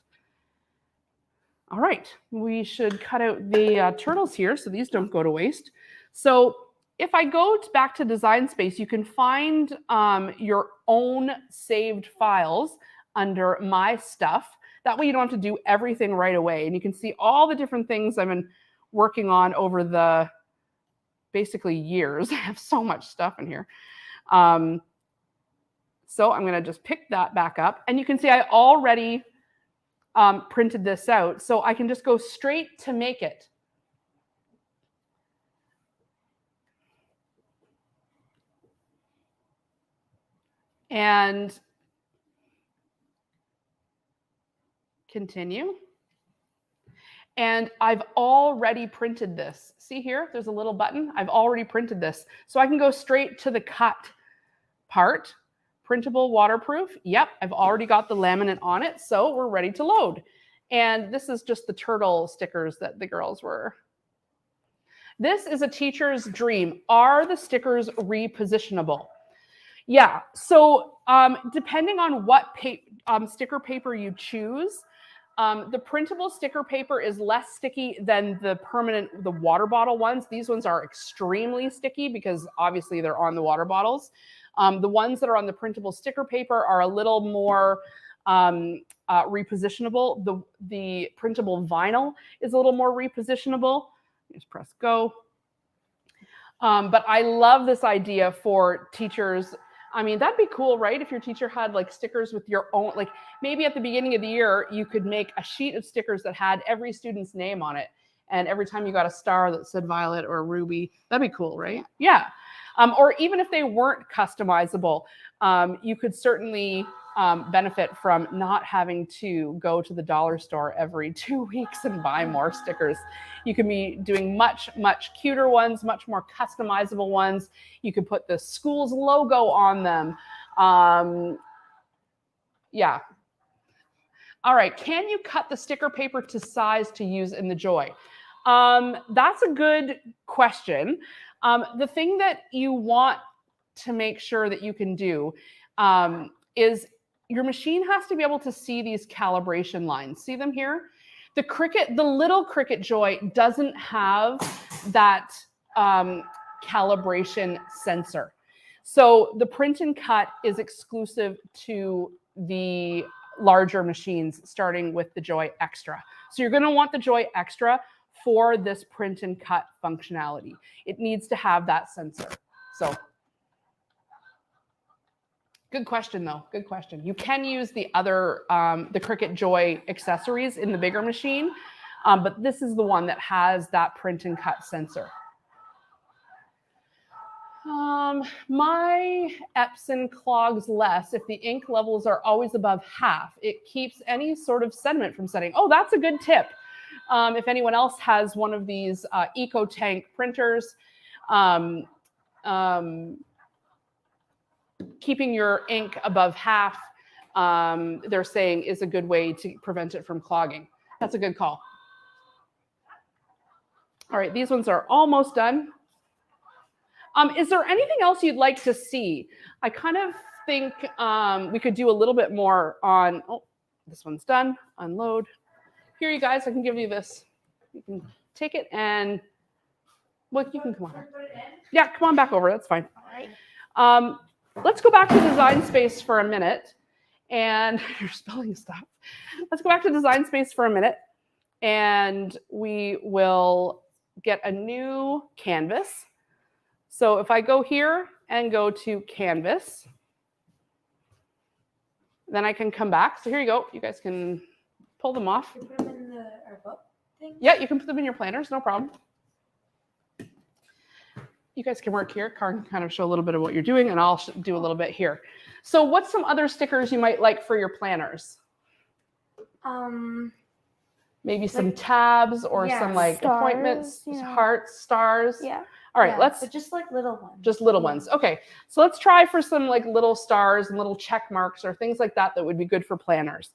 All right, we should cut out the turtles here so these don't go to waste. So if I go back to Design Space, you can find your own saved files under My Stuff. That way you don't have to do everything right away. And you can see all the different things I've been working on over the basically years. I have so much stuff in here. So I'm going to just pick that back up. And you can see I already printed this out. So I can just go straight to make it. And continue. And I've already printed this. See here, there's a little button. I've already printed this. So I can go straight to the cut part. Printable, waterproof. Yep, I've already got the laminate on it. So we're ready to load. And this is just the turtle stickers that the girls were. This is a teacher's dream. Are the stickers repositionable? Yeah. So depending on what sticker paper you choose, the printable sticker paper is less sticky than the water bottle ones. These ones are extremely sticky because obviously they're on the water bottles. The ones that are on the printable sticker paper are a little more repositionable. The printable vinyl is a little more repositionable. Just press go. But I love this idea for teachers. I mean, that'd be cool, right? If your teacher had like stickers with your own, like maybe at the beginning of the year, you could make a sheet of stickers that had every student's name on it. And every time you got a star that said Violet or Ruby, that'd be cool, right? Yeah. Or even if they weren't customizable, you could certainly benefit from not having to go to the dollar store every 2 weeks and buy more stickers. You can be doing much, much cuter ones, much more customizable ones. You could put the school's logo on them. Yeah. All right, can you cut the sticker paper to size to use in the Joy? That's a good question. The thing that you want to make sure that you can do is your machine has to be able to see these calibration lines. See them here? The little Cricut Joy doesn't have that calibration sensor. So the print and cut is exclusive to the larger machines, starting with the Joy Xtra. So you're going to want the Joy Xtra for this print and cut functionality. It needs to have that sensor. So good question, though. Good question. You can use the other, the Cricut Joy accessories in the bigger machine, but this is the one that has that print and cut sensor. My Epson clogs less if the ink levels are always above half. It keeps any sort of sediment from setting. Oh, that's a good tip. If anyone else has one of these EcoTank printers, keeping your ink above half, they're saying, is a good way to prevent it from clogging. That's a good call. All right, these ones are almost done. Is there anything else you'd like to see? I kind of think we could do a little bit more on, oh, this one's done, unload. Here, you guys, I can give you this. You can take it and, well, you can come on. Yeah, come on back over, that's fine. All right. Let's go back to Design Space for a minute. And you're spelling stuff. Let's go back to Design Space for a minute. And we will get a new canvas. So if I go here and go to Canvas, then I can come back. So here you go. You guys can pull them off. Can you put them in our book thing? Yeah, you can put them in your planners, no problem. You guys can work here. Karen can kind of show a little bit of what you're doing, and I'll do a little bit here. So what's some other stickers you might like for your planners? Maybe some tabs or some like stars, appointments, you know. Hearts, stars. Yeah. All right, let's but just like little ones. just little ones. Okay, so let's try for some like little stars and little check marks or things like that that would be good for planners.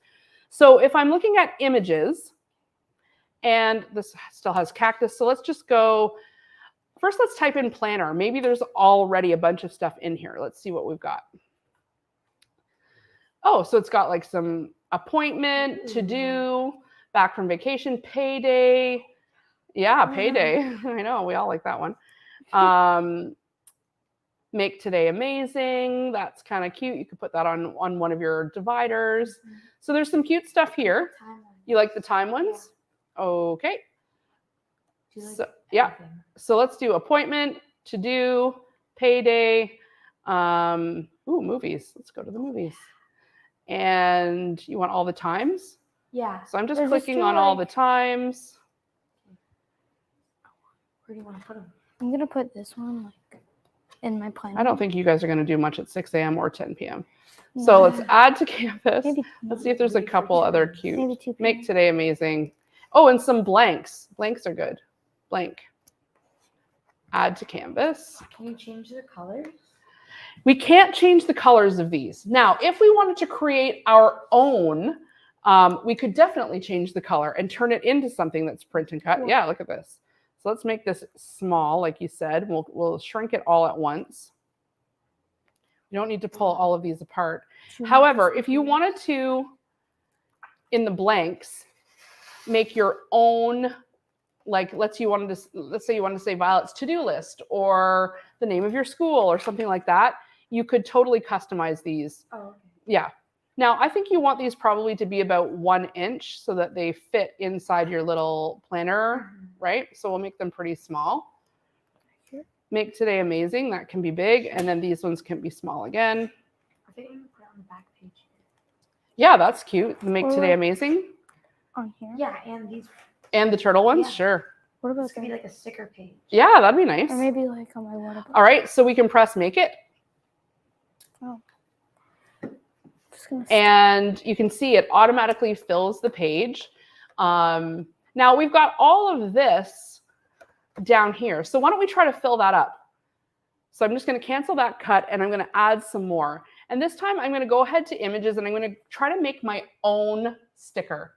So if I'm looking at images, and this still has cactus, so let's just go, first let's type in planner. Maybe there's already a bunch of stuff in here. Let's see what we've got. Oh, so it's got like some appointment, to do, back from vacation, payday. Yeah, payday. I know, we all like that one. Make today amazing. That's kind of cute. You could put that on one of your dividers. So there's some cute stuff here. You like the time ones? Yeah. Okay. So, yeah. So let's do appointment, to do, payday. Ooh, movies. Let's go to the movies. And you want all the times? Yeah. So I'm just clicking on all the times. Where do you want to put them? I'm going to put this one like in my planner. I don't think you guys are going to do much at 6 a.m. or 10 p.m. So let's add to canvas. Maybe, let's see if there's a couple other cute. maybe 2 p.m. Make today amazing. Oh, and some blanks. Blanks are good. Blank. Add to canvas. Can you change the colors? We can't change the colors of these. Now, if we wanted to create our own, we could definitely change the color and turn it into something that's print and cut. Yeah, look at this. So let's make this small, like you said. We'll shrink it all at once. You don't need to pull all of these apart. Should we However, just- if you wanted to, in the blanks, make your own, like let's say you wanted to say Violet's to-do list or the name of your school or something like that, you could totally customize these. Oh, okay. Yeah. Now, I think you want these probably to be about 1 inch so that they fit inside your little planner, right? So we'll make them pretty small. Make today amazing. That can be big. And then these ones can be small again. I think you can put it on the back page. Yeah, that's cute. Make Or today like- amazing. on here? Yeah, and these. And the turtle ones, Yeah. sure. What about This could be that? like a sticker page. Yeah, that'd be nice. Or maybe like on my water bottle. All right, so we can press make it. Just gonna And you can see it automatically fills the page. Now we've got all of this down here. So why don't we try to fill that up? So I'm just going to cancel that cut and I'm going to add some more. And this time I'm going to go ahead to images and I'm going to try to make my own sticker.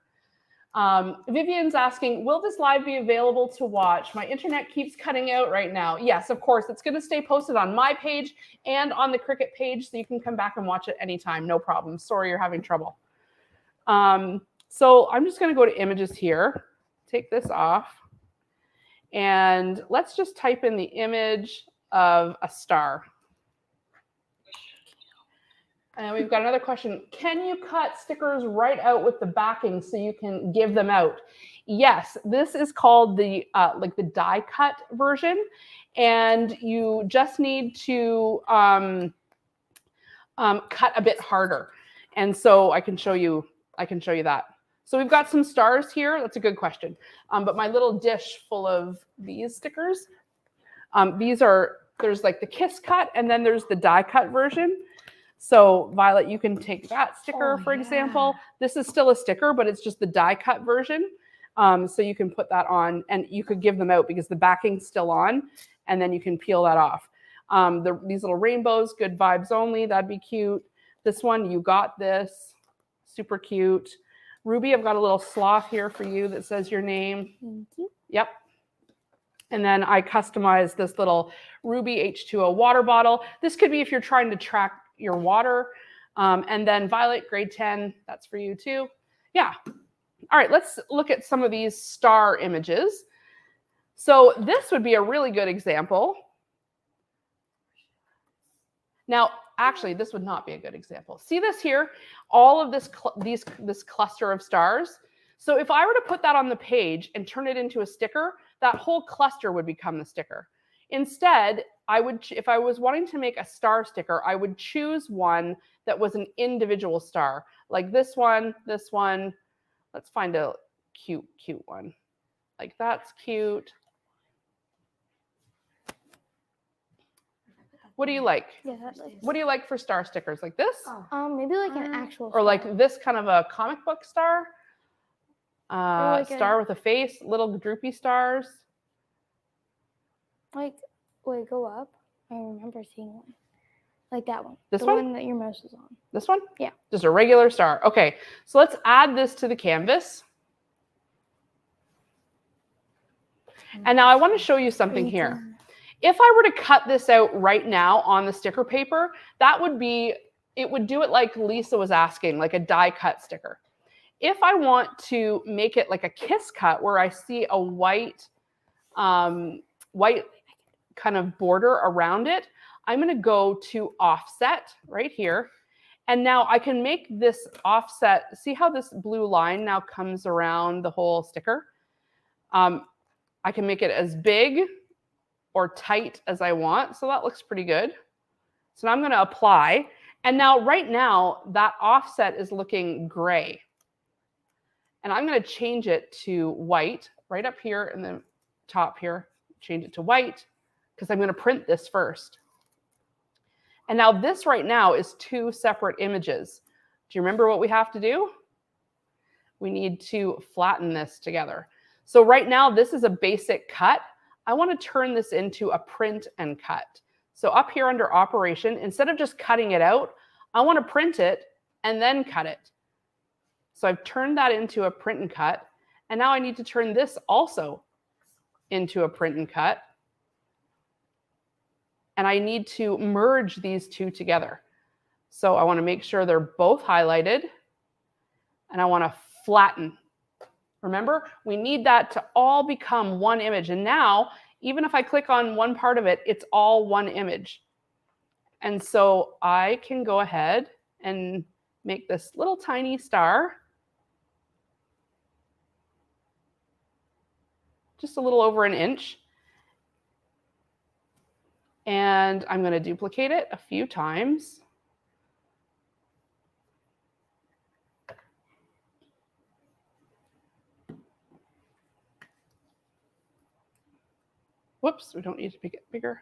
Vivian's asking, will this live be available to watch? My internet keeps cutting out right now. Yes, of course. It's going to stay posted on my page and on the Cricut page, so you can come back and watch it anytime. No problem. Sorry you're having trouble. So I'm just going to go to images here, take this off, and let's just type in the image of a star. And we've got another question. Can you cut stickers right out with the backing so you can give them out? Yes, this is called the like the die cut version, and you just need to cut a bit harder. And so I can show you that. So we've got some stars here. That's a good question. But my little dish full of these stickers. There's like the kiss cut, and then there's the die cut version. So Violet, you can take that sticker, for example. This is still a sticker, but it's just the die cut version. So you can put that on and you could give them out because the backing's still on, and then you can peel that off. These little rainbows, good vibes only, that'd be cute. This one, you got this, super cute. Ruby, I've got a little sloth here for you that says your name. Thank you. Yep. And then I customized this little Ruby H2O water bottle. This could be if you're trying to track your water. And then Violet, grade 10, that's for you too. Yeah. All right, let's look at some of these star images. So this would be a really good example. Now, actually, this would not be a good example. See this here? All of this cluster of stars. So if I were to put that on the page and turn it into a sticker, that whole cluster would become the sticker. Instead, if I was wanting to make a star sticker, I would choose one that was an individual star, like this one, this one. Let's find a cute one. Like that's cute. What do you like? Yeah, that's nice. What do you like for star stickers? Like this? Maybe like an actual Or like star. this kind of a comic book star? like Star with a face, little droopy stars. Like, wait, go up. I remember seeing one. Like that one. This the one? one that your mouse is on. This one? Yeah. Just a regular star. Okay, so let's add this to the canvas. And now I want to show you something here. If I were to cut this out right now on the sticker paper, it would do it like Lisa was asking, like a die cut sticker. If I want to make it like a kiss cut where I see a white kind of border around it, I'm going to go to offset right here. And now I can make this offset. See how this blue line now comes around the whole sticker? I can make it as big or tight as I want. So that looks pretty good. So now I'm going to apply. And now right now that offset is looking gray. And I'm going to change it to white right up here in the top here. Change it to white because I'm going to print this first. And now this right now is two separate images. Do you remember what we have to do? We need to flatten this together. So right now this is a basic cut. I want to turn this into a print and cut. So up here under operation, instead of just cutting it out, I want to print it and then cut it. So I've turned that into a print and cut. And now I need to turn this also into a print and cut. And I need to merge these two together. So I want to make sure they're both highlighted, and I want to flatten. Remember, we need that to all become one image. And now, even if I click on one part of it, it's all one image. And so I can go ahead and make this little tiny star. Just a little over an inch. And I'm going to duplicate it a few times. Whoops, we don't need to make it bigger.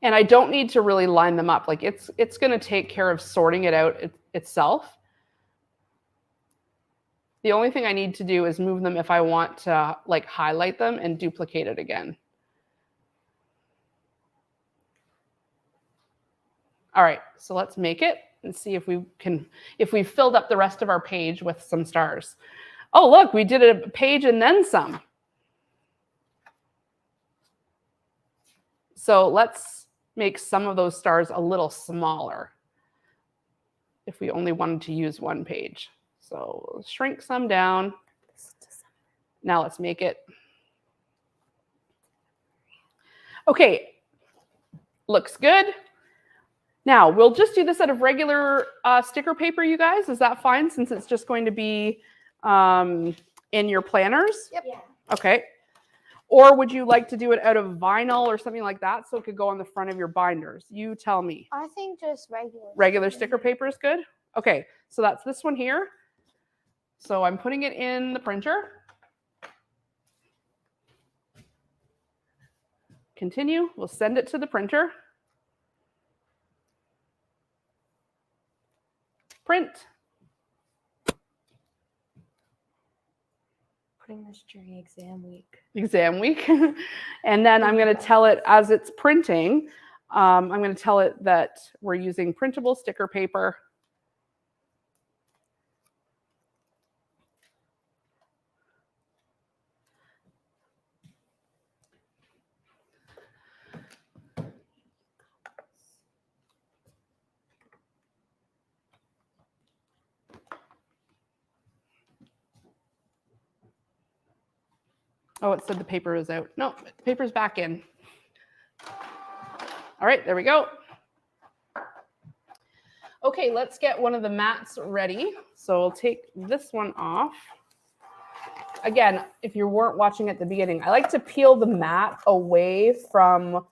And I don't need to really line them up. Like it's going to take care of sorting it out itself. The only thing I need to do is move them if I want to like highlight them and duplicate it again. All right, so let's make it and see if we filled up the rest of our page with some stars. Oh, look, we did a page and then some. So let's make some of those stars a little smaller if we only wanted to use one page. So we'll shrink some down. Now let's make it. Okay, looks good. Now we'll just do this out of regular sticker paper, you guys. Is that fine since it's just going to be in your planners? Yep. Yeah. Okay. Or would you like to do it out of vinyl or something like that so it could go on the front of your binders? You tell me. I think just regular. Regular sticker paper is good? Okay, so that's this one here. So I'm putting it in the printer. Continue. We'll send it to the printer. Print. Putting this during exam week. Exam week. And then I'm going to tell it as it's printing, I'm going to tell it that we're using printable sticker paper. Oh, it said the paper is out. No, the paper's back in. All right, there we go. Okay, let's get one of the mats ready. So we'll take this one off. Again, if you weren't watching at the beginning, I like to peel the mat away from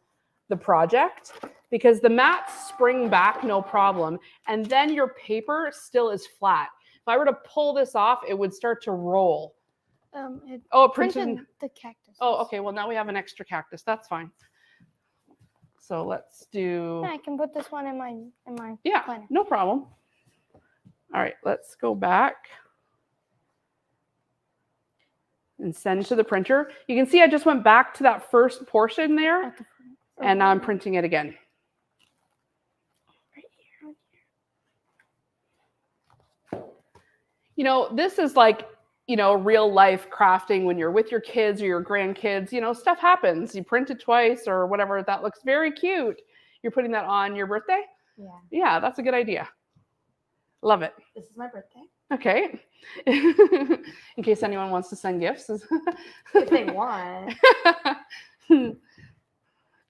the project because the mats spring back no problem. And then your paper still is flat. If I were to pull this off, it would start to roll. It it printed the cactus. Oh, okay. Well, now we have an extra cactus. That's fine. So let's do. Yeah, I can put this one in my Yeah, planner. no problem. All right, let's go back and send to the printer. You can see I just went back to that first portion there, At the front. and now I'm printing it again. Right here. You know, this is like, you know, real life crafting when you're with your kids or your grandkids. You know, stuff happens. You print it twice or whatever. That looks very cute. You're putting that on your birthday? Yeah. Yeah, that's a good idea. Love it. This is my birthday. Okay. In case anyone wants to send gifts. If they want.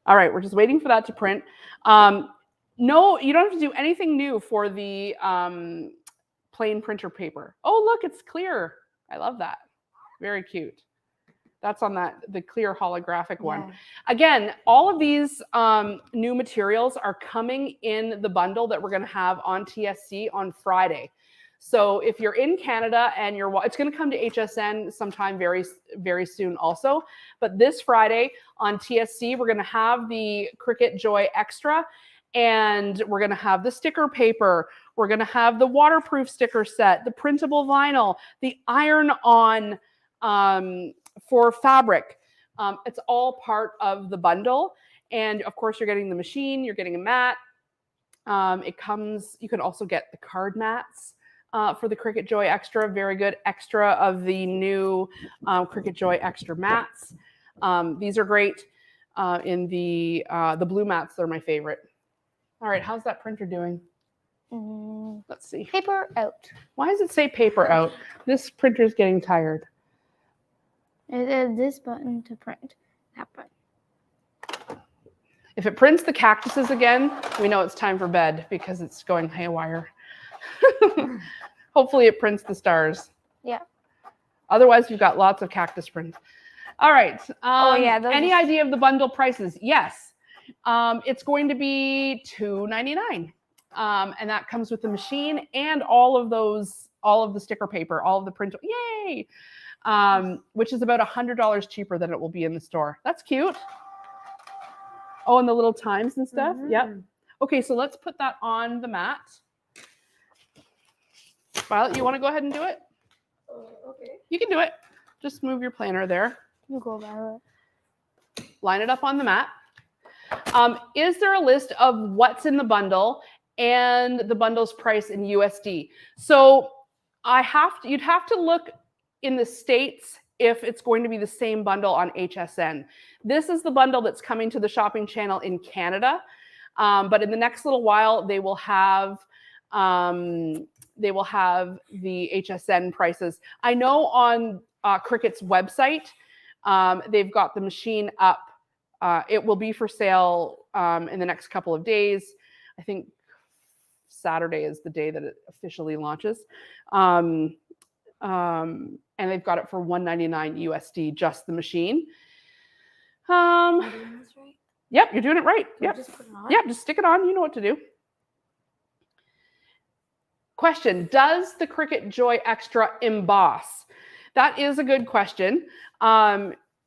All right, we're just waiting for that to print. No, you don't have to do anything new for the plain printer paper. Oh, look, it's clear. I love that. Very cute. That's on the clear holographic one. Yeah. Again, all of these new materials are coming in the bundle that we're going to have on TSC on Friday. So if you're in Canada and it's going to come to HSN sometime very, very soon also. But this Friday on TSC, we're going to have the Cricut Joy Xtra, and we're going to have the sticker paper. We're going to have the waterproof sticker set, the printable vinyl, the iron-on for fabric. It's all part of the bundle. And of course, you're getting the machine, you're getting a mat. You can also get the card mats for the Cricut Joy Xtra. Very good extra of the new Cricut Joy Xtra mats. These are great in the blue mats. They're my favorite. All right, how's that printer doing? Mm, Let's see. paper out. Why does it say paper out? This printer is getting tired. It is this button to print. That button. If it prints the cactuses again, we know it's time for bed because it's going haywire. Hopefully it prints the stars. Yeah. Otherwise, we've got lots of cactus prints. All right. Oh, yeah, those Any are- idea of the bundle prices? Yes. It's going to be $2.99. And that comes with the machine and all of the sticker paper, all of the print. Yay! Which is about $100 cheaper than it will be in the store. That's cute. Oh, and the little times and stuff. Yep. Okay, so let's put that on the mat. Violet, you want to go ahead and do it? Okay. You can do it. Just move your planner there. You go, Violet. Line it up on the mat. Is there a list of what's in the bundle and the bundle's price in USD? So you'd have to look in the States if it's going to be the same bundle on HSN. This is the bundle that's coming to the shopping channel in Canada. But in the next little while, they will have the HSN prices. I know on Cricut's website, they've got the machine up. It will be for sale in the next couple of days. I think Saturday is the day that it officially launches. And they've got it for $199 USD, just the machine. Am I doing this right? Yep, you're doing it right. Can I Yep. just put it on? Yep, just stick it on. You know what to do. Question, does the Cricut Joy Xtra emboss? That is a good question.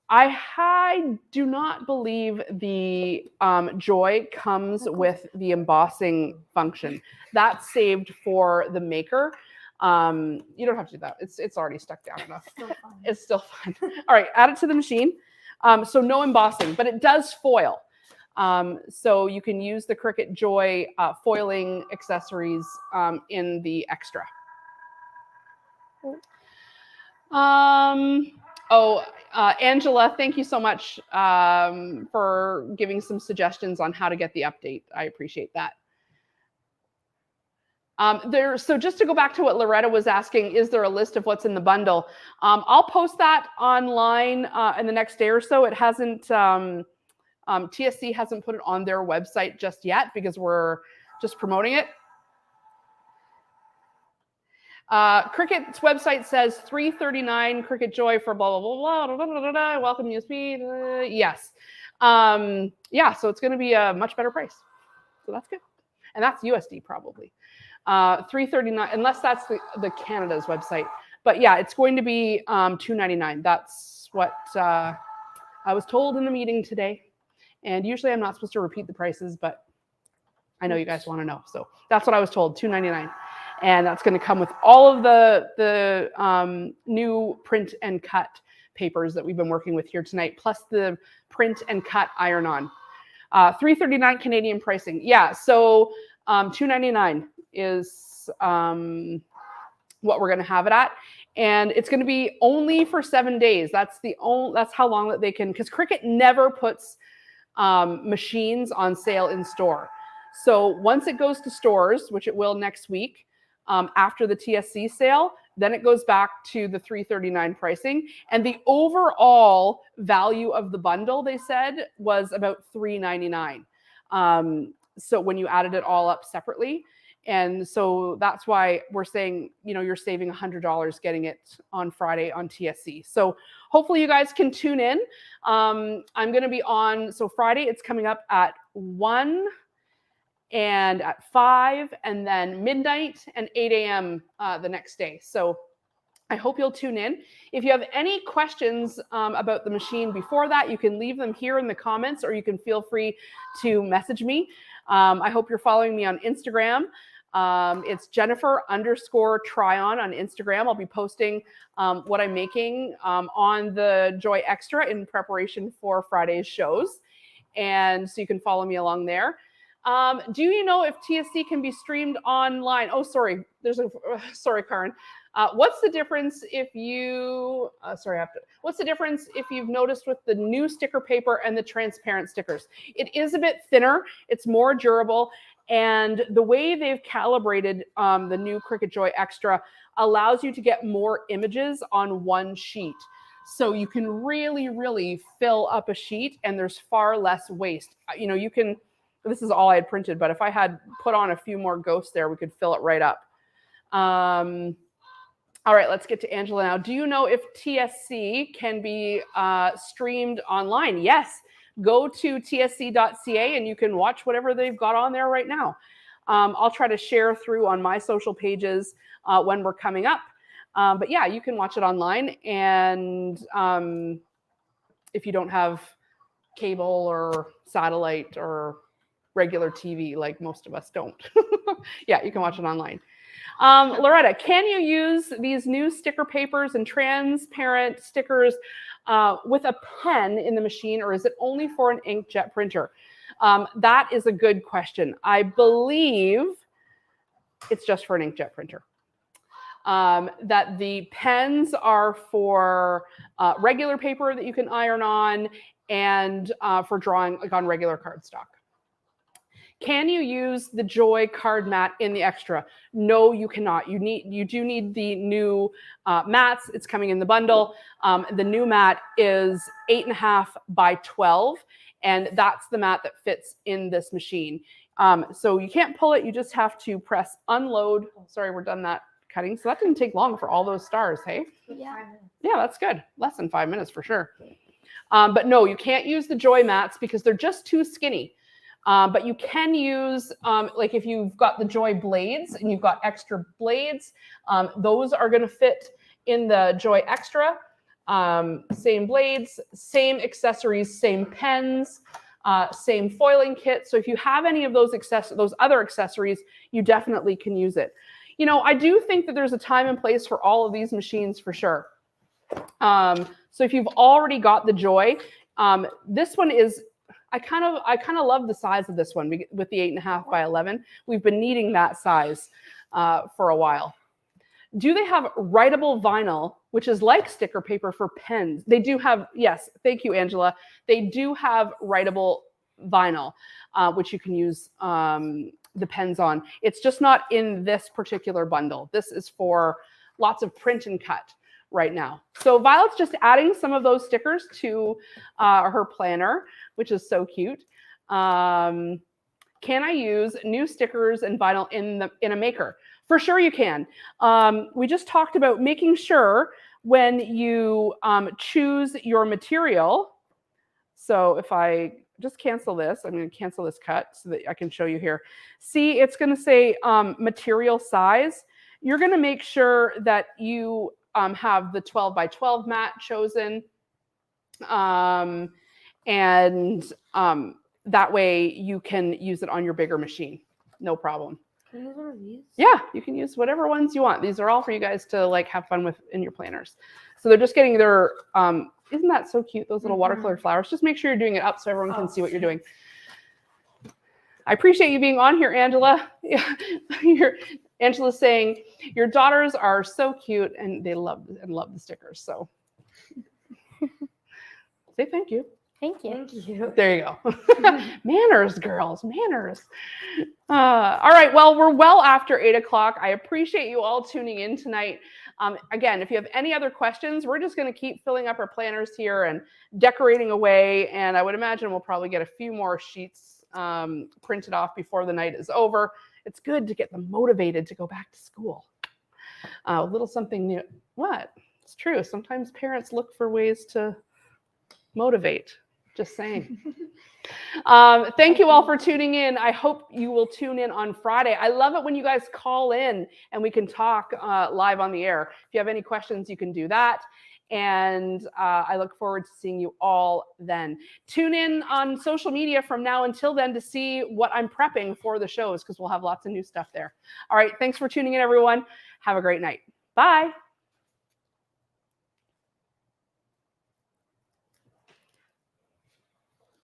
I do not believe the Joy comes with the embossing function. That's saved for the maker. You don't have to do that. It's already stuck down enough. Still fun. It's still fun. All right, add it to the machine. So no embossing, but it does foil. So you can use the Cricut Joy foiling accessories in the Extra. Angela, thank you so much for giving some suggestions on how to get the update. I appreciate that. So just to go back to what Loretta was asking, is there a list of what's in the bundle? I'll post that online in the next day or so. It hasn't, TSC hasn't put it on their website just yet because we're just promoting it. Cricut's website says $339 Cricut Joy for blah, blah, blah, blah, blah, blah, blah, welcome USB. Yes. Yeah, so it's going to be a much better price. So that's good. And that's USD probably. $339, unless that's the Canada's website. But yeah, it's going to be $299. That's what I was told in the meeting today. And usually I'm not supposed to repeat the prices, but I know you guys want to know. So that's what I was told, $299. And that's going to come with all of the new print and cut papers that we've been working with here tonight, plus the print and cut iron-on. $339 Canadian pricing. Yeah, so $299 is what we're going to have it at. And it's going to be only for 7 days. That's how long that they can, because Cricut never puts machines on sale in store. So once it goes to stores, which it will next week, after the TSC sale, then it goes back to the $339 pricing. And the overall value of the bundle, they said, was about $399. So when you added it all up separately. And so that's why we're saying, you're saving $100 getting it on Friday on TSC. So hopefully you guys can tune in. I'm going to be on, so Friday it's coming up at 1 and at 5 and then midnight and 8 a.m. The next day. So I hope you'll tune in. If you have any questions about the machine before that, you can leave them here in the comments or you can feel free to message me. I hope you're following me on Instagram. It's Jennifer_Tryon on Instagram. I'll be posting what I'm making on the Joy Xtra in preparation for Friday's shows. And so you can follow me along there. Do you know if TSC can be streamed online? Oh, sorry. Sorry, Karen. What's the difference if you, what's the difference if you've noticed with the new sticker paper and the transparent stickers? It is a bit thinner. It's more durable. And the way they've calibrated the new Cricut Joy Xtra allows you to get more images on one sheet. So you can really, really fill up a sheet and there's far less waste. You know, you can, this is all I had printed, but if I had put on a few more ghosts there, we could fill it right up. All right, let's get to Angela now. Do you know if TSC can be streamed online? Yes. Go to tsc.ca and you can watch whatever they've got on there right now. I'll try to share through on my social pages when we're coming up. But yeah, you can watch it online. And if you don't have cable or satellite or regular TV, like most of us don't, yeah, you can watch it online. Loretta, can you use these new sticker papers and transparent stickers with a pen in the machine, or is it only for an inkjet printer? That is a good question. I believe it's just for an inkjet printer. That the pens are for regular paper that you can iron on and for drawing like on regular cardstock. Can you use the Joy card mat in the Xtra? No, you cannot. You do need the new mats. It's coming in the bundle. The new mat is 8.5 by 12, and that's the mat that fits in this machine. So you can't pull it. You just have to press unload. Oh, sorry, we're done that cutting. So that didn't take long for all those stars, hey? Yeah. Yeah, that's good. Less than 5 minutes for sure. But no, you can't use the Joy mats because they're just too skinny. But you can use, like if you've got the Joy blades and you've got extra blades, those are going to fit in the Joy Xtra. Same blades, same accessories, same pens, same foiling kit. So if you have any of those other accessories, you definitely can use it. You know, I do think that there's a time and place for all of these machines for sure. So if you've already got the Joy, this one is, I kind of love the size of this one with the 8.5 by 11. We've been needing that size for a while. Do they have writable vinyl, which is like sticker paper for pens? They do have, yes, thank you, Angela. They do have writable vinyl, which you can use the pens on. It's just not in this particular bundle. This is for lots of print and cut right now. So Violet's just adding some of those stickers to her planner, which is so cute. Can I use new stickers and vinyl in a maker? For sure you can. We just talked about making sure when you choose your material. So if I just cancel this, I'm going to cancel this cut so that I can show you here. See, it's going to say material size. You're going to make sure that you have the 12 by 12 mat chosen. That way you can use it on your bigger machine. No problem. Can I use one of these? Yeah, you can use whatever ones you want. These are all for you guys to like have fun with in your planners. So they're just getting their, isn't that so cute? Those little watercolor flowers. Just make sure you're doing it up so everyone can see what you're doing. I appreciate you being on here, Angela. Angela's saying your daughters are so cute and they love the stickers. So say thank you. Thank you. Thank you. There you go. Manners, girls, manners. All right, well, we're well after 8 o'clock. I appreciate you all tuning in tonight. Again, if you have any other questions, we're just going to keep filling up our planners here and decorating away. And I would imagine we'll probably get a few more sheets printed off before the night is over. It's good to get them motivated to go back to school. A little something new. What? It's true. Sometimes parents look for ways to motivate. Just saying. Thank you all for tuning in. I hope you will tune in on Friday. I love it when you guys call in and we can talk live on the air. If you have any questions, you can do that. And I look forward to seeing you all then. Tune in on social media from now until then to see what I'm prepping for the shows because we'll have lots of new stuff there. All right. Thanks for tuning in, everyone. Have a great night. Bye.